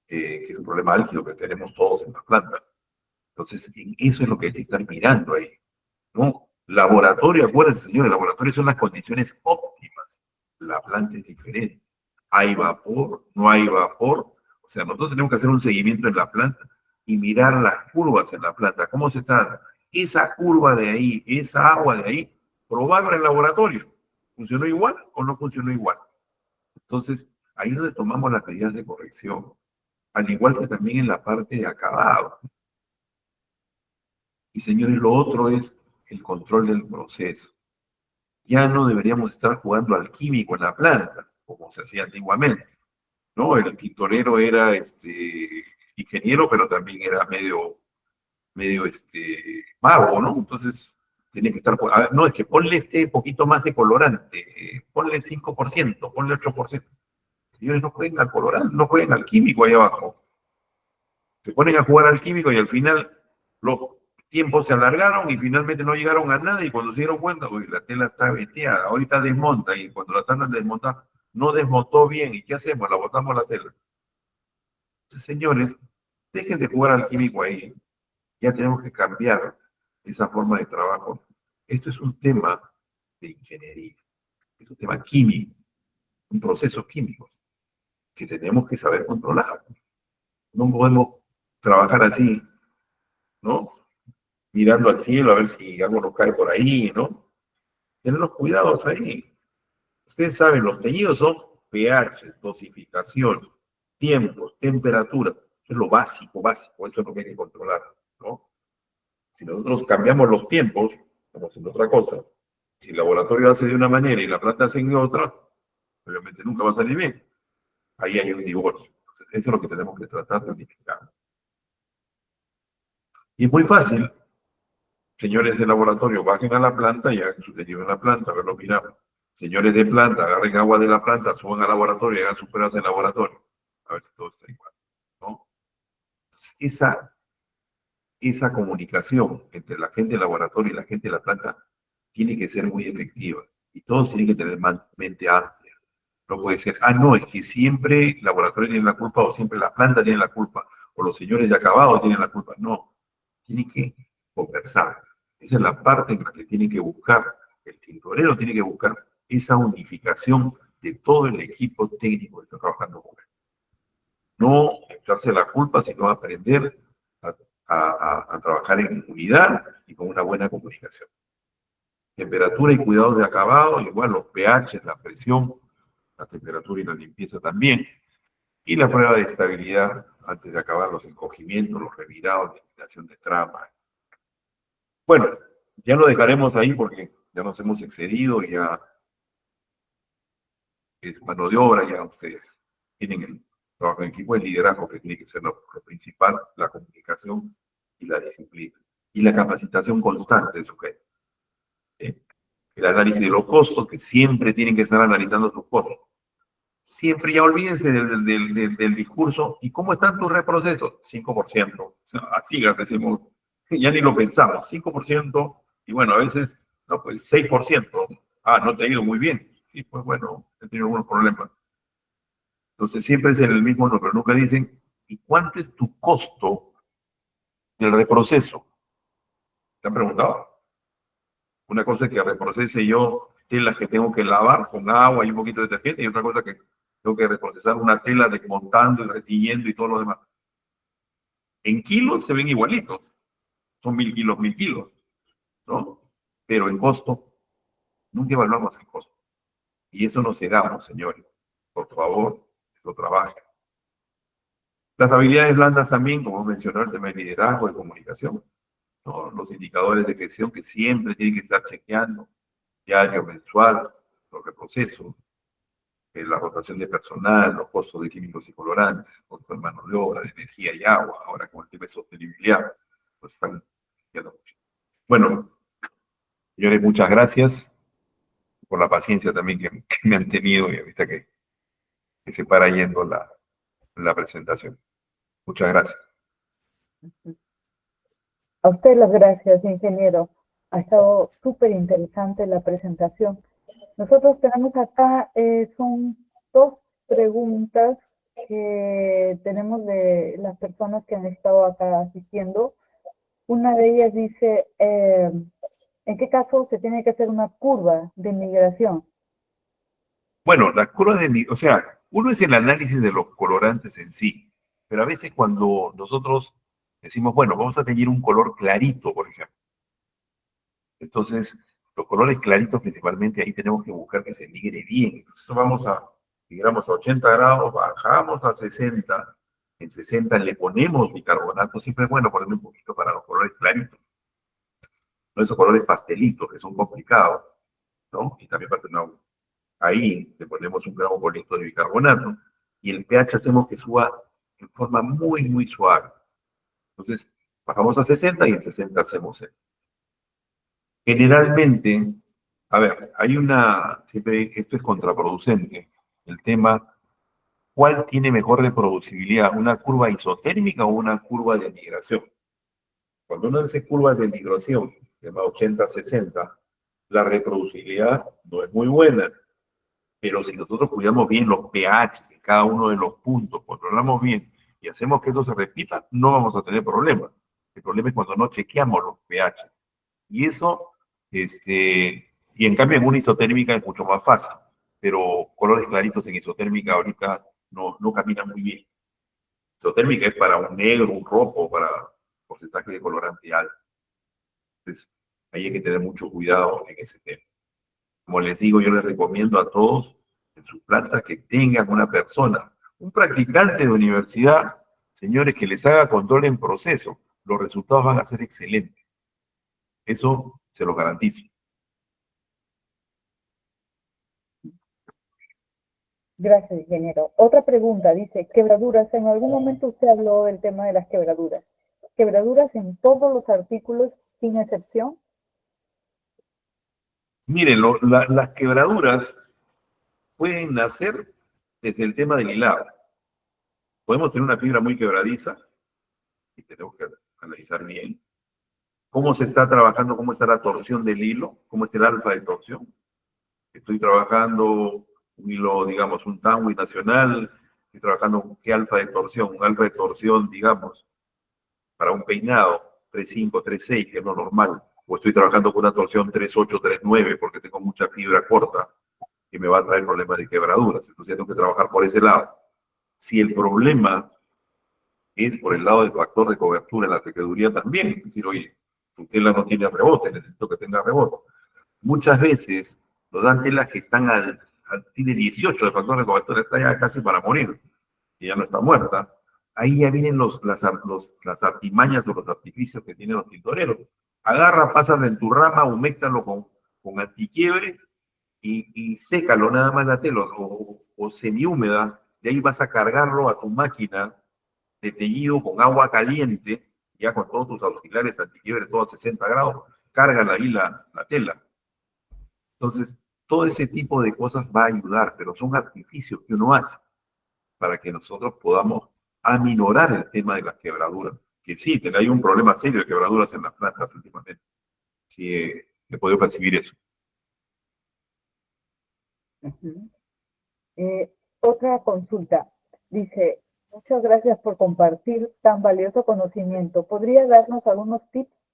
que es un problema álgido que tenemos todos en las plantas. Entonces, eso es lo que hay que estar mirando ahí, ¿no? Laboratorio, acuérdense, señores, laboratorio son las condiciones óptimas. La planta es diferente. Hay vapor, no hay vapor. O sea, nosotros tenemos que hacer un seguimiento en la planta y mirar las curvas en la planta, cómo se está. Esa curva de ahí, esa agua de ahí, probarla en el laboratorio. ¿Funcionó igual o no funcionó igual? Entonces, ahí es donde tomamos las medidas de corrección, al igual que también en la parte de acabado. Y señores, lo otro es el control del proceso. Ya no deberíamos estar jugando al químico en la planta, como se hacía antiguamente, ¿no? El tintorero era ingeniero, pero también era medio mago, ¿no? Entonces, tiene que estar, a ver, no, es que ponle este poquito más de colorante, ponle 5%, ponle 8%. Señores, no jueguen al colorante, no jueguen al químico ahí abajo. Se ponen a jugar al químico y al final los tiempos se alargaron y finalmente no llegaron a nada y cuando se dieron cuenta, uy, la tela está veteada, ahorita desmonta y cuando la tratan de desmontar, no desmontó bien. ¿Y qué hacemos? La botamos la tela. Entonces, señores, dejen de jugar al químico ahí. Ya tenemos que cambiar esa forma de trabajo. Esto es un tema de ingeniería, es un tema químico, un proceso químico que tenemos que saber controlar. No podemos trabajar así, ¿no? Mirando al cielo a ver si algo nos cae por ahí, ¿no? Tener los cuidados ahí. Ustedes saben, los teñidos son pH, dosificación, tiempos, temperatura. Eso es lo básico, básico. Eso es lo que hay que controlar, ¿no? Si nosotros cambiamos los tiempos, estamos haciendo otra cosa. Si el laboratorio hace de una manera y la planta hace de otra, obviamente nunca va a salir bien. Ahí hay un divorcio. Entonces, eso es lo que tenemos que tratar de unificar. Y es muy fácil. Señores de laboratorio, bajen a la planta y hagan su teñido en la planta, a ver, lo miramos. Señores de planta, agarren agua de la planta, suban al laboratorio y hagan sus pruebas en el laboratorio. A ver si todo está igual, ¿no? Entonces, esa comunicación entre la gente del laboratorio y la gente de la planta tiene que ser muy efectiva. Y todos tienen que tener mente amplia. No puede ser, no, es que siempre el laboratorio tiene la culpa o siempre la planta tiene la culpa o los señores de acabado tienen la culpa. No, tiene que conversar. Esa es la parte en la que tiene que buscar, el tintorero tiene que buscar esa unificación de todo el equipo técnico que está trabajando con él. No echarse la culpa, sino aprender a trabajar en unidad y con una buena comunicación. Temperatura y cuidados de acabado, igual los pH, la presión, la temperatura y la limpieza también. Y la prueba de estabilidad antes de acabar los encogimientos, los revirados, la eliminación de trama. Bueno, ya lo dejaremos ahí porque ya nos hemos excedido y ya es mano de obra, ya ustedes tienen el trabajo en equipo, el liderazgo que tiene que ser lo principal, la comunicación y la disciplina. Y la capacitación constante de su gente. El análisis de los costos, que siempre tienen que estar analizando sus costos. Siempre ya olvídense del discurso. ¿Y cómo están tus reprocesos? 5%. O sea, así decimos, ya ni lo pensamos. 5%, y bueno, a veces, no, pues 6%. No te ha ido muy bien. Y pues bueno, he tenido algunos problemas. Entonces siempre es en el mismo número. Nunca dicen, ¿y cuánto es tu costo del reproceso? ¿Te han preguntado? Una cosa es que reprocese yo telas que tengo que lavar con agua y un poquito de detergente, y otra cosa que tengo que reprocesar una tela desmontando y retiñendo y todo lo demás. En kilos se ven igualitos. Son 1000 kilos, ¿no? Pero en costo, nunca evaluamos el costo. Y eso nos cegamos, señores. Por favor, eso trabaja. Las habilidades blandas también, como mencioné, el tema de liderazgo, de comunicación, ¿no? Los indicadores de gestión que siempre tienen que estar chequeando, diario, mensual, los reprocesos, la rotación de personal, los costos de químicos y colorantes, costos de mano de obra, de energía y agua, ahora con el tema de sostenibilidad, pues están chequeando mucho. Bueno, señores, muchas gracias por la paciencia también que me han tenido y ahorita que se para yendo la presentación. Muchas gracias. A usted las gracias, ingeniero. Ha estado súper interesante la presentación. Nosotros tenemos acá, son dos preguntas que tenemos de las personas que han estado acá asistiendo. Una de ellas dice, ¿en qué caso se tiene que hacer una curva de migración? Bueno, las curvas o sea, uno es el análisis de los colorantes en sí, pero a veces cuando nosotros decimos, bueno, vamos a tener un color clarito, por ejemplo. Entonces, los colores claritos principalmente ahí tenemos que buscar que se migre bien. Entonces migramos a 80 grados, bajamos a 60, en 60 le ponemos bicarbonato, siempre es bueno ponerle un poquito para los colores claritos, no esos colores pastelitos que son complicados, ¿no? Y también para tener ahí le ponemos un gramo por litro de bicarbonato y el pH hacemos que suba en forma muy, muy suave. Entonces, bajamos a 60 y en 60 hacemos el. Generalmente, a ver, siempre esto es contraproducente, el tema, ¿cuál tiene mejor reproducibilidad? ¿Una curva isotérmica o una curva de migración? Cuando uno hace curvas de migración, de 80-60, la reproducibilidad no es muy buena. Pero si nosotros cuidamos bien los pH en cada uno de los puntos, controlamos bien y hacemos que eso se repita, no vamos a tener problemas. El problema es cuando no chequeamos los pH. Y eso, y en cambio en una isotérmica es mucho más fácil. Pero colores claritos en isotérmica ahorita no caminan muy bien. Isotérmica es para un negro, un rojo, para porcentaje de colorante alto. Entonces, ahí hay que tener mucho cuidado en ese tema. Como les digo, yo les recomiendo a todos en sus plantas que tengan una persona, un practicante de universidad, señores, que les haga control en proceso. Los resultados van a ser excelentes. Eso se lo garantizo. Gracias, ingeniero. Otra pregunta, dice, quebraduras. En algún momento usted habló del tema de las quebraduras. ¿Quebraduras en todos los artículos sin excepción? Miren, las quebraduras pueden nacer desde el tema del hilado. Podemos tener una fibra muy quebradiza y tenemos que analizar bien. ¿Cómo se está trabajando? ¿Cómo está la torsión del hilo? ¿Cómo es el alfa de torsión? Estoy trabajando un hilo, digamos, un Tanwi nacional. Estoy trabajando con qué alfa de torsión. Un alfa de torsión, digamos, para un peinado, 3.5, 3.6, que es lo normal. O estoy trabajando con una torsión 3.8, 3.9, porque tengo mucha fibra corta que me va a traer problemas de quebraduras. Entonces tengo que trabajar por ese lado. Si el problema es por el lado del factor de cobertura en la tejeduría también, es decir, oye, tu tela no tiene rebote, necesito que tenga rebote. Muchas veces nos dan telas que están tiene 18 de factor de cobertura, está ya casi para morir, y ya no está muerta. Ahí ya vienen las artimañas o los artificios que tienen los tintoreros. Agarra, pásalo en tu rama, humectalo con antiquiebre y sécalo nada más la tela o semihúmeda. De ahí vas a cargarlo a tu máquina de teñido con agua caliente, ya con todos tus auxiliares antiquiebre, todo a 60 grados, cargan ahí la tela. Entonces, todo ese tipo de cosas va a ayudar, pero son artificios que uno hace para que nosotros podamos aminorar el tema de las quebraduras. Que sí, hay un problema serio de quebraduras en las plantas últimamente. Sí, he podido percibir eso. Ujú. Otra consulta. Dice, muchas gracias por compartir tan valioso conocimiento. ¿Podría darnos algunos tips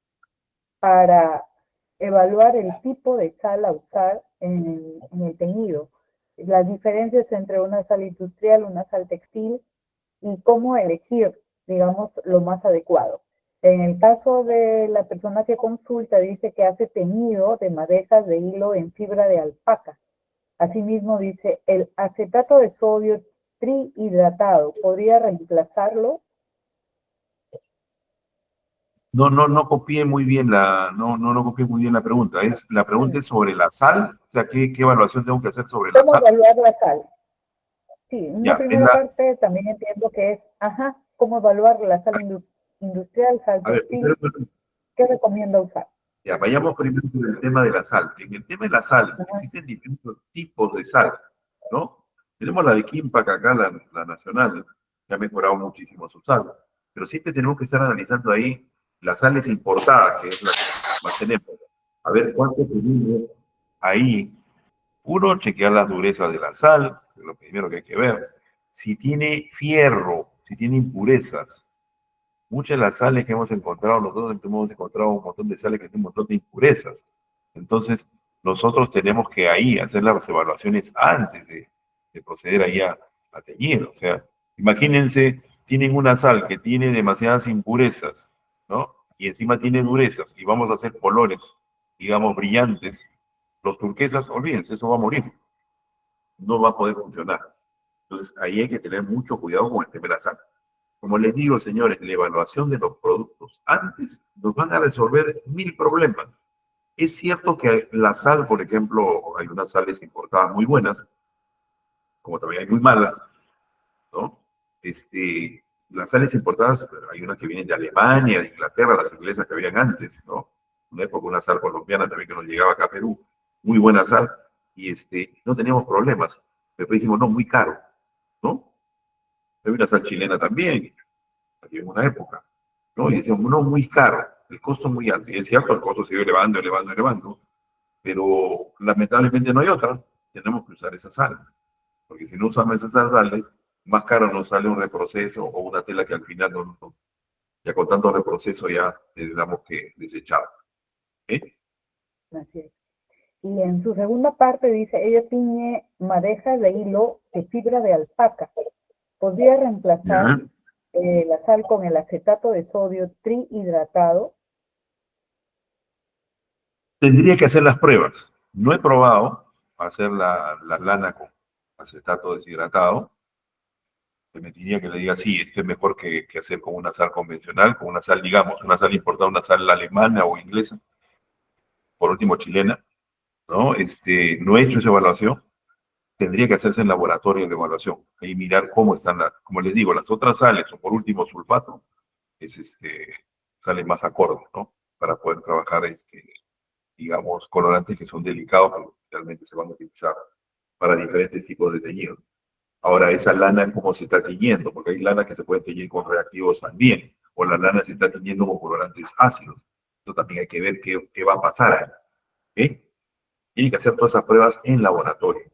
para evaluar el tipo de sal a usar en el teñido? Las diferencias entre una sal industrial, una sal textil y cómo elegir, digamos, lo más adecuado. En el caso de la persona que consulta, dice que hace teñido de madejas de hilo en fibra de alpaca. Asimismo, dice, el acetato de sodio trihidratado, ¿podría reemplazarlo? No copié muy bien no copié muy bien la pregunta. La pregunta es sobre la sal, o sea, ¿qué evaluación tengo que hacer sobre la ¿Cómo sal? evaluar la sal? Sí, una Ya, primera parte también entiendo que es, ¿cómo evaluar la sal industrial, sal a ver, textil? ¿Qué recomienda usar? ya, vayamos primero con el tema de la sal. En el tema de la sal, Ajá. existen distintos tipos de sal, ¿no? Tenemos la de Químpac acá, la nacional, que ha mejorado muchísimo su sal. Pero siempre tenemos que estar analizando ahí las sales importadas, que es la que más tenemos. A ver cuánto tenemos ahí. Uno, chequear las durezas de la sal, que es lo primero que hay que ver. Si tiene fierro, si tiene impurezas. Muchas de las sales que hemos encontrado, nosotros hemos encontrado un montón de sales que tienen un montón de impurezas. Entonces, nosotros tenemos que ahí hacer las evaluaciones antes de proceder ahí a teñir. O sea, imagínense, tienen una sal que tiene demasiadas impurezas, ¿no? Y encima tiene durezas, y vamos a hacer colores, digamos, brillantes. Los turquesas, olvídense, eso va a morir. No va a poder funcionar. Entonces, ahí hay que tener mucho cuidado con el tema de la sal. Como les digo, señores, la evaluación de los productos antes nos van a resolver 1000 problemas. Es cierto que la sal, por ejemplo, hay unas sales importadas muy buenas, como también hay muy malas, ¿no? Las sales importadas, hay unas que vienen de Alemania, de Inglaterra, las inglesas que habían antes, ¿no? Una época una sal colombiana también que nos llegaba acá a Perú, muy buena sal, y no teníamos problemas. Después dijimos, no, muy caro, ¿no? Hay una sal chilena también, aquí en una época, ¿no? Y decíamos, no, muy caro, el costo es muy alto. Y es cierto, el costo se sigue elevando, elevando, elevando, pero lamentablemente no hay otra, tenemos que usar esa sal, porque si no usamos esas sales, más caro nos sale un reproceso o una tela que al final ya con tanto reproceso ya damos que desechar. ¿Eh? Así es. Y en su segunda parte dice, ella tiñe madejas de hilo de fibra de alpaca. ¿Podría reemplazar ¿Ya? la sal con el acetato de sodio trihidratado? Tendría que hacer las pruebas. No he probado hacer la lana con acetato deshidratado. Permitiría que le diga, sí, esto es mejor que hacer con una sal convencional, con una sal, digamos, una sal importada, una sal alemana o inglesa, por último chilena, ¿no? No he hecho esa evaluación, tendría que hacerse en laboratorio de evaluación, y mirar cómo están como les digo, las otras sales, o por último sulfato, salen más acorde, ¿no? Para poder trabajar, digamos, colorantes que son delicados, pero realmente se van a utilizar para diferentes tipos de teñido. Ahora, esa lana, ¿cómo se está teñiendo? Porque hay lana que se puede teñir con reactivos también, o la lana se está teniendo con colorantes ácidos. Esto también hay que ver qué va a pasar ahí. ¿Ok? Tienen que hacer todas esas pruebas en laboratorio.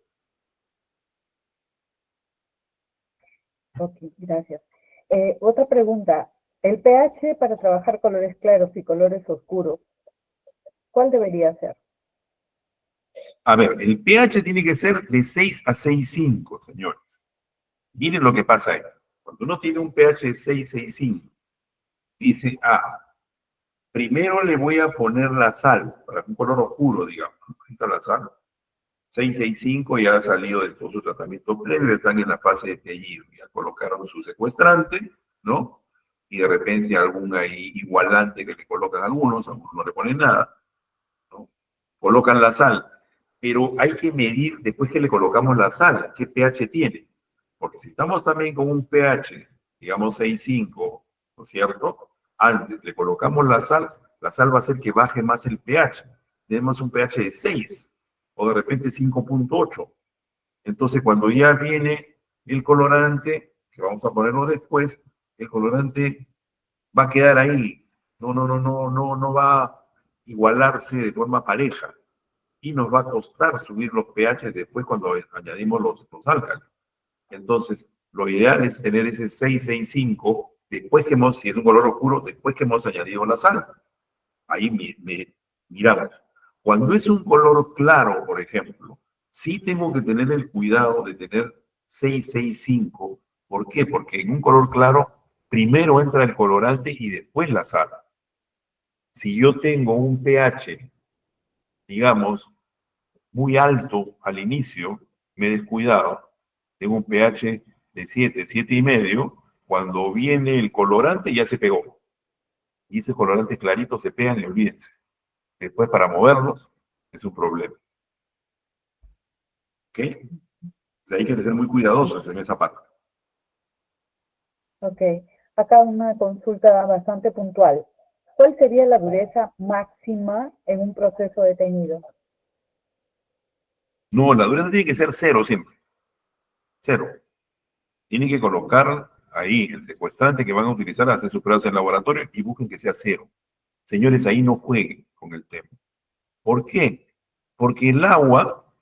Ok, gracias. Otra pregunta. El pH para trabajar colores claros y colores oscuros, ¿cuál debería ser? A ver, el pH tiene que ser de 6 a 6,5, señores. Miren lo que pasa ahí. Cuando uno tiene un pH de 6,6,5, dice, primero le voy a poner la sal, para un color oscuro, digamos. Ahí está la sal. 6,6,5 ya ha salido de todo su tratamiento previo, están en la fase de teñido. Ya colocaron su secuestrante, ¿no? Y de repente algún ahí igualante que le colocan algunos no le ponen nada, ¿no? Colocan la sal, pero hay que medir después que le colocamos la sal, qué pH tiene. Porque si estamos también con un pH, digamos 6,5, ¿no es cierto? Antes le colocamos la sal va a hacer que baje más el pH. Tenemos un pH de 6 o de repente 5,8. Entonces, cuando ya viene el colorante, que vamos a ponerlo después, el colorante va a quedar ahí. No va a igualarse de forma pareja. Y nos va a costar subir los pH después cuando añadimos los álcalis. Entonces, lo ideal es tener ese 6,6,5 después que si es un color oscuro, después que hemos añadido la sal. Ahí miramos. Cuando es un color claro, por ejemplo, sí tengo que tener el cuidado de tener 6,6,5. ¿Por qué? Porque en un color claro, primero entra el colorante y después la sal. Si yo tengo un pH, digamos, muy alto al inicio, me he descuidado, tengo un pH de 7, 7,5, cuando viene el colorante ya se pegó. Y ese colorante clarito se pegan y olvídense. Después para moverlos es un problema. ¿Ok? Entonces hay que ser muy cuidadosos en esa parte. Ok, acá una consulta bastante puntual. ¿Cuál sería la dureza máxima en un proceso de teñido? No, la dureza tiene que ser cero siempre. Cero. Tienen que colocar ahí el secuestrante que van a utilizar, hacer sus pruebas en laboratorio y busquen que sea cero. Señores, ahí no jueguen con el tema. ¿Por qué? Porque el agua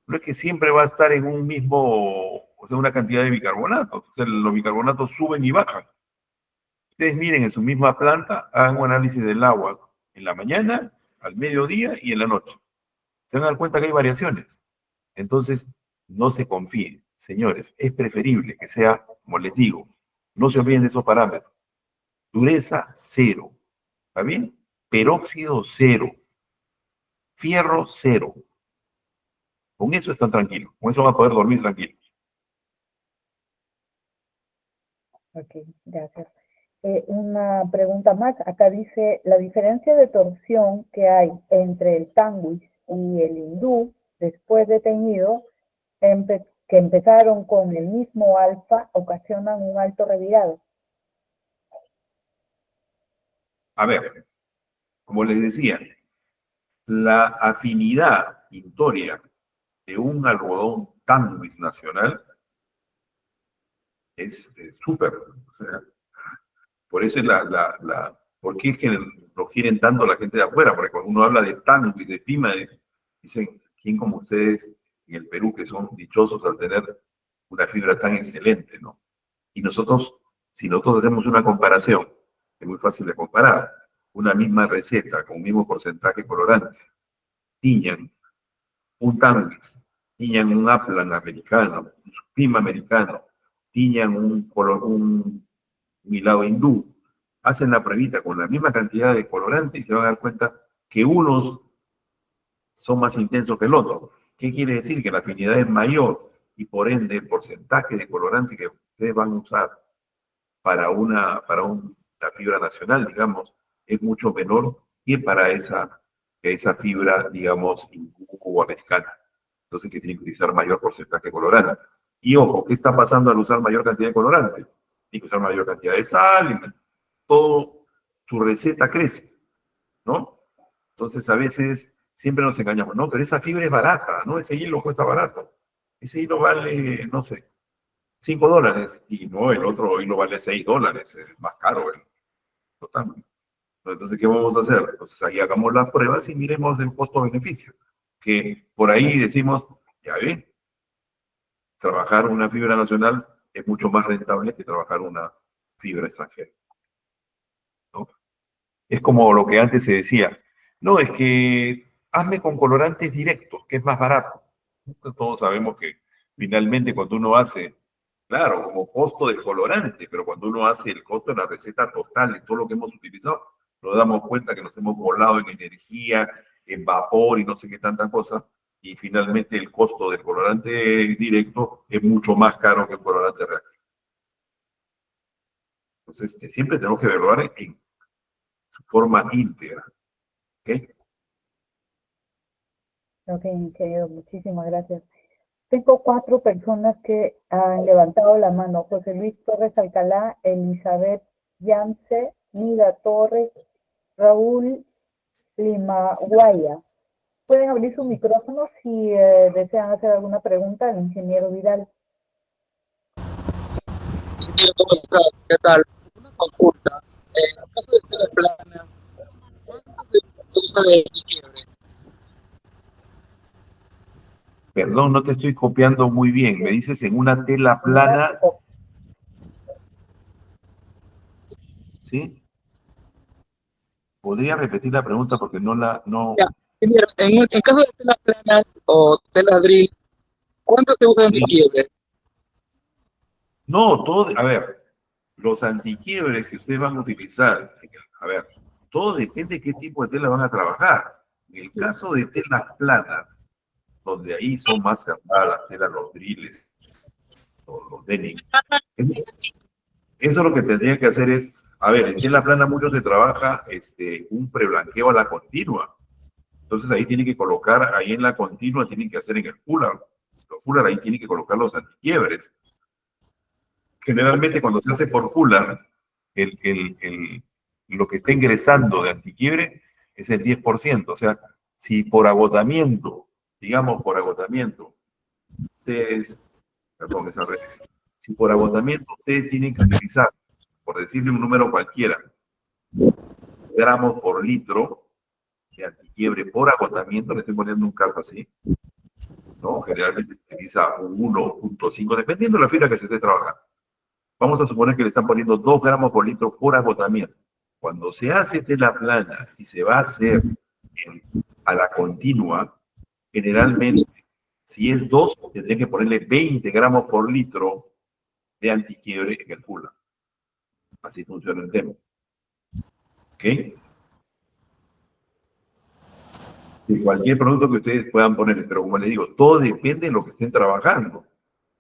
no es que siempre va a estar en un mismo, o sea, una cantidad de bicarbonatos. O sea, los bicarbonatos suben y bajan. Ustedes miren en su misma planta, hagan un análisis del agua en la mañana, al mediodía y en la noche. Se van a dar cuenta que hay variaciones. Entonces, no se confíen. Señores, es preferible que sea, como les digo, no se olviden de esos parámetros. Dureza, cero. ¿Está bien? Peróxido, cero. Fierro, cero. Con eso están tranquilos. Con eso van a poder dormir tranquilos. Ok, gracias. Una pregunta más. Acá dice, la diferencia de torsión que hay entre el Tanguis y el hindú después de teñido, que empezaron con el mismo alfa, ocasionan un alto revirado. A ver, como les decía, la afinidad tintoria de un algodón Tanguis nacional es súper. O sea, por eso es ¿por qué es que lo quieren tanto la gente de afuera? Porque cuando uno habla de Tanguis, de Pima, dicen, ¿quién como ustedes en el Perú que son dichosos al tener una fibra tan excelente, ¿no? Y nosotros, si nosotros hacemos una comparación, es muy fácil de comparar, una misma receta con un mismo porcentaje colorante, tiñan un Tanguis, tiñan un Aplan americano, un Pima americano, tiñan un hilado hindú, hacen la pruebita con la misma cantidad de colorante y se van a dar cuenta que unos son más intensos que el otro. ¿Qué quiere decir? Que la afinidad es mayor y por ende el porcentaje de colorante que ustedes van a usar para una fibra nacional, digamos, es mucho menor que esa fibra, digamos, hindú o americana. Entonces, que tienen que utilizar mayor porcentaje de colorante. Y ojo, ¿qué está pasando al usar mayor cantidad de colorante? Tienen que usar mayor cantidad de sal, y todo su receta crece, ¿no? Entonces, a veces siempre nos engañamos, no, pero esa fibra es barata, ¿no? Ese hilo cuesta barato. Ese hilo vale, no sé, $5. Y no, el otro hilo vale $6, es más caro. totalmente. Entonces, ¿qué vamos a hacer? Entonces, ahí hagamos las pruebas y miremos el costo-beneficio. Que por ahí decimos, ya ve, trabajar una fibra nacional es mucho más rentable que trabajar una fibra extranjera, ¿no? Es como lo que antes se decía, no, es que hazme con colorantes directos, que es más barato. Entonces, todos sabemos que finalmente cuando uno hace, claro, como costo del colorante, pero cuando uno hace el costo de la receta total de todo lo que hemos utilizado, nos damos cuenta que nos hemos volado en energía, en vapor y no sé qué tantas cosas, y finalmente el costo del colorante directo es mucho más caro que el colorante reactivo. Entonces, siempre tenemos que evaluar en su forma íntegra. ¿Ok? Ok, ingeniero, muchísimas gracias. Tengo 4 personas que han levantado la mano. José Luis Torres Alcalá, Elizabeth Yance, Nida Torres, Raúl Limaguaya. Pueden abrir su micrófono si desean hacer alguna pregunta al ingeniero Vidal. ¿Cómo estás? ¿Qué tal? Una consulta. En el caso de telas planas, ¿cuánto se usa de quiebre? Perdón, no te estoy copiando muy bien. Me dices en una tela plana, ¿sí? ¿Podría repetir la pregunta porque no, Ya, ingeniero, en caso de telas planas o telas drill, ¿cuánto se usa de sí. quiebre? No, todo, a ver, los antiquiebres que ustedes van a utilizar, a ver, todo depende de qué tipo de tela van a trabajar. En el caso de telas planas, donde ahí son más cerradas las telas, los drills, los denim, eso lo que tendría que hacer es, a ver, en tela plana mucho se trabaja un preblanqueo a la continua. Entonces ahí tienen que colocar, ahí en la continua tienen que hacer en el fuller. Los fuller ahí tienen que colocar los antiquiebres. Generalmente cuando se hace por fuller, lo que está ingresando de antiquiebre es el 10%. O sea, si por agotamiento, digamos por agotamiento, ustedes, perdón, es al revés. Si por agotamiento ustedes tienen que utilizar, por decirle un número cualquiera, gramos por litro de antiquiebre por agotamiento, le estoy poniendo un caso así, ¿no? Generalmente se utiliza un 1.5, dependiendo de la fibra que se esté trabajando. Vamos a suponer que le están poniendo 2 gramos por litro por agotamiento. Cuando se hace tela plana y se va a hacer a la continua, generalmente, si es 2, tendría que ponerle 20 gramos por litro de antiquiebre en el fuller. Así funciona el tema. ¿Ok? De cualquier producto que ustedes puedan poner, pero como les digo, todo depende de lo que estén trabajando.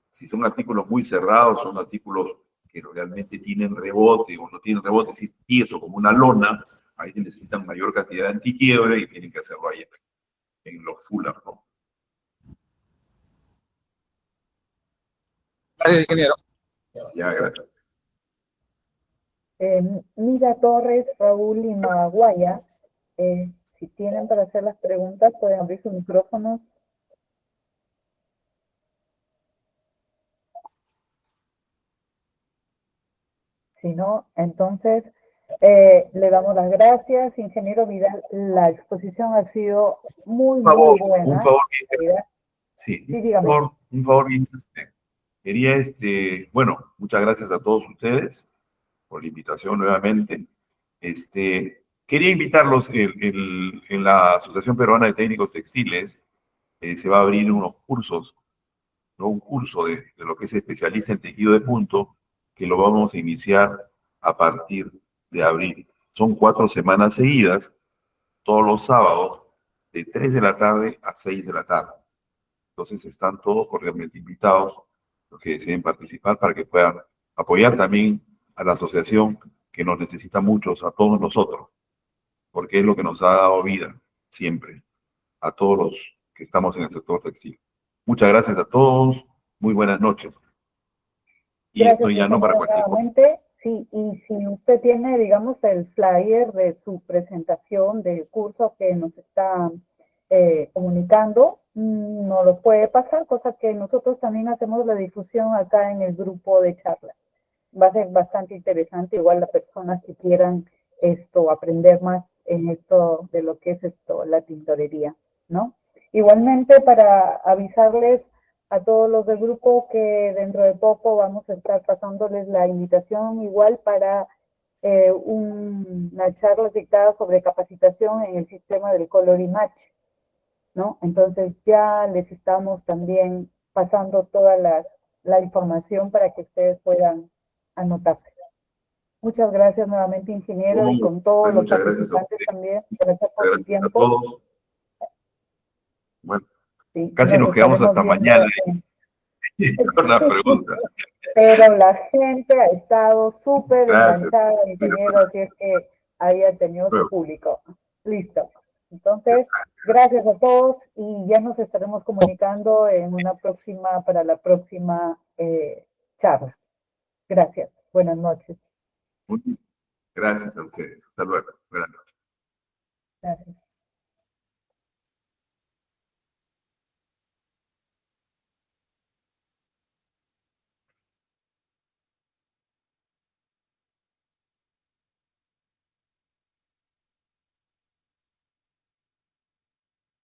Si son artículos muy cerrados, son artículos que realmente tienen rebote o no tienen rebote, si es tieso como una lona, ahí necesitan mayor cantidad de antiquiebre y tienen que hacerlo ahí en los fullers, ¿no? Gracias, ingeniero. Ya, gracias. Nida Torres, Raúl Limaguaya, si tienen para hacer las preguntas, pueden abrir sus micrófonos. Si no, entonces le damos las gracias, ingeniero Vidal. La exposición ha sido muy, muy Un buena. favor, sí, Sí, dígame. un favor bien. Quería, bueno, muchas gracias a todos ustedes por la invitación nuevamente. Quería invitarlos en la Asociación Peruana de Técnicos Textiles, se va a abrir unos cursos, ¿no? Un curso de lo que es especialista en tejido de punto, que lo vamos a iniciar a partir de abril. Son 4 semanas seguidas, todos los sábados, de 3 de la tarde a 6 de la tarde. Entonces están todos cordialmente invitados, los que deseen participar, para que puedan apoyar también a la asociación que nos necesita muchos, a todos nosotros, porque es lo que nos ha dado vida siempre, a todos los que estamos en el sector textil. Muchas gracias a todos, muy buenas noches. Y Gracias, estoy ya no para ingeniero, cualquier cosa. nuevamente. Sí, y si usted tiene, digamos, el flyer de su presentación del curso que nos está comunicando, nos lo puede pasar, cosa que nosotros también hacemos la difusión acá en el grupo de charlas. Va a ser bastante interesante, igual las personas que quieran aprender más en esto de lo que es la tintorería, ¿no? Igualmente para avisarles a todos los del grupo que dentro de poco vamos a estar pasándoles la invitación igual para una charla dictada sobre capacitación en el sistema del Color y Match, ¿no? Entonces ya les estamos también pasando toda la información para que ustedes puedan anotarse. Muchas gracias nuevamente, ingeniero, y con todos los Muchas gracias a participantes ustedes. también. Gracias por su Gracias a tiempo. todos. Bueno, Sí, casi nos quedamos estaremos hasta viendo mañana en- con las preguntas. Pero la gente ha estado súper Gracias. enganchada, ingeniero, así es que haya tenido su público. Listo. Entonces, gracias a todos y ya nos estaremos comunicando en para la próxima charla. Gracias. Buenas noches. Gracias a ustedes. Hasta luego. Buenas noches. Gracias.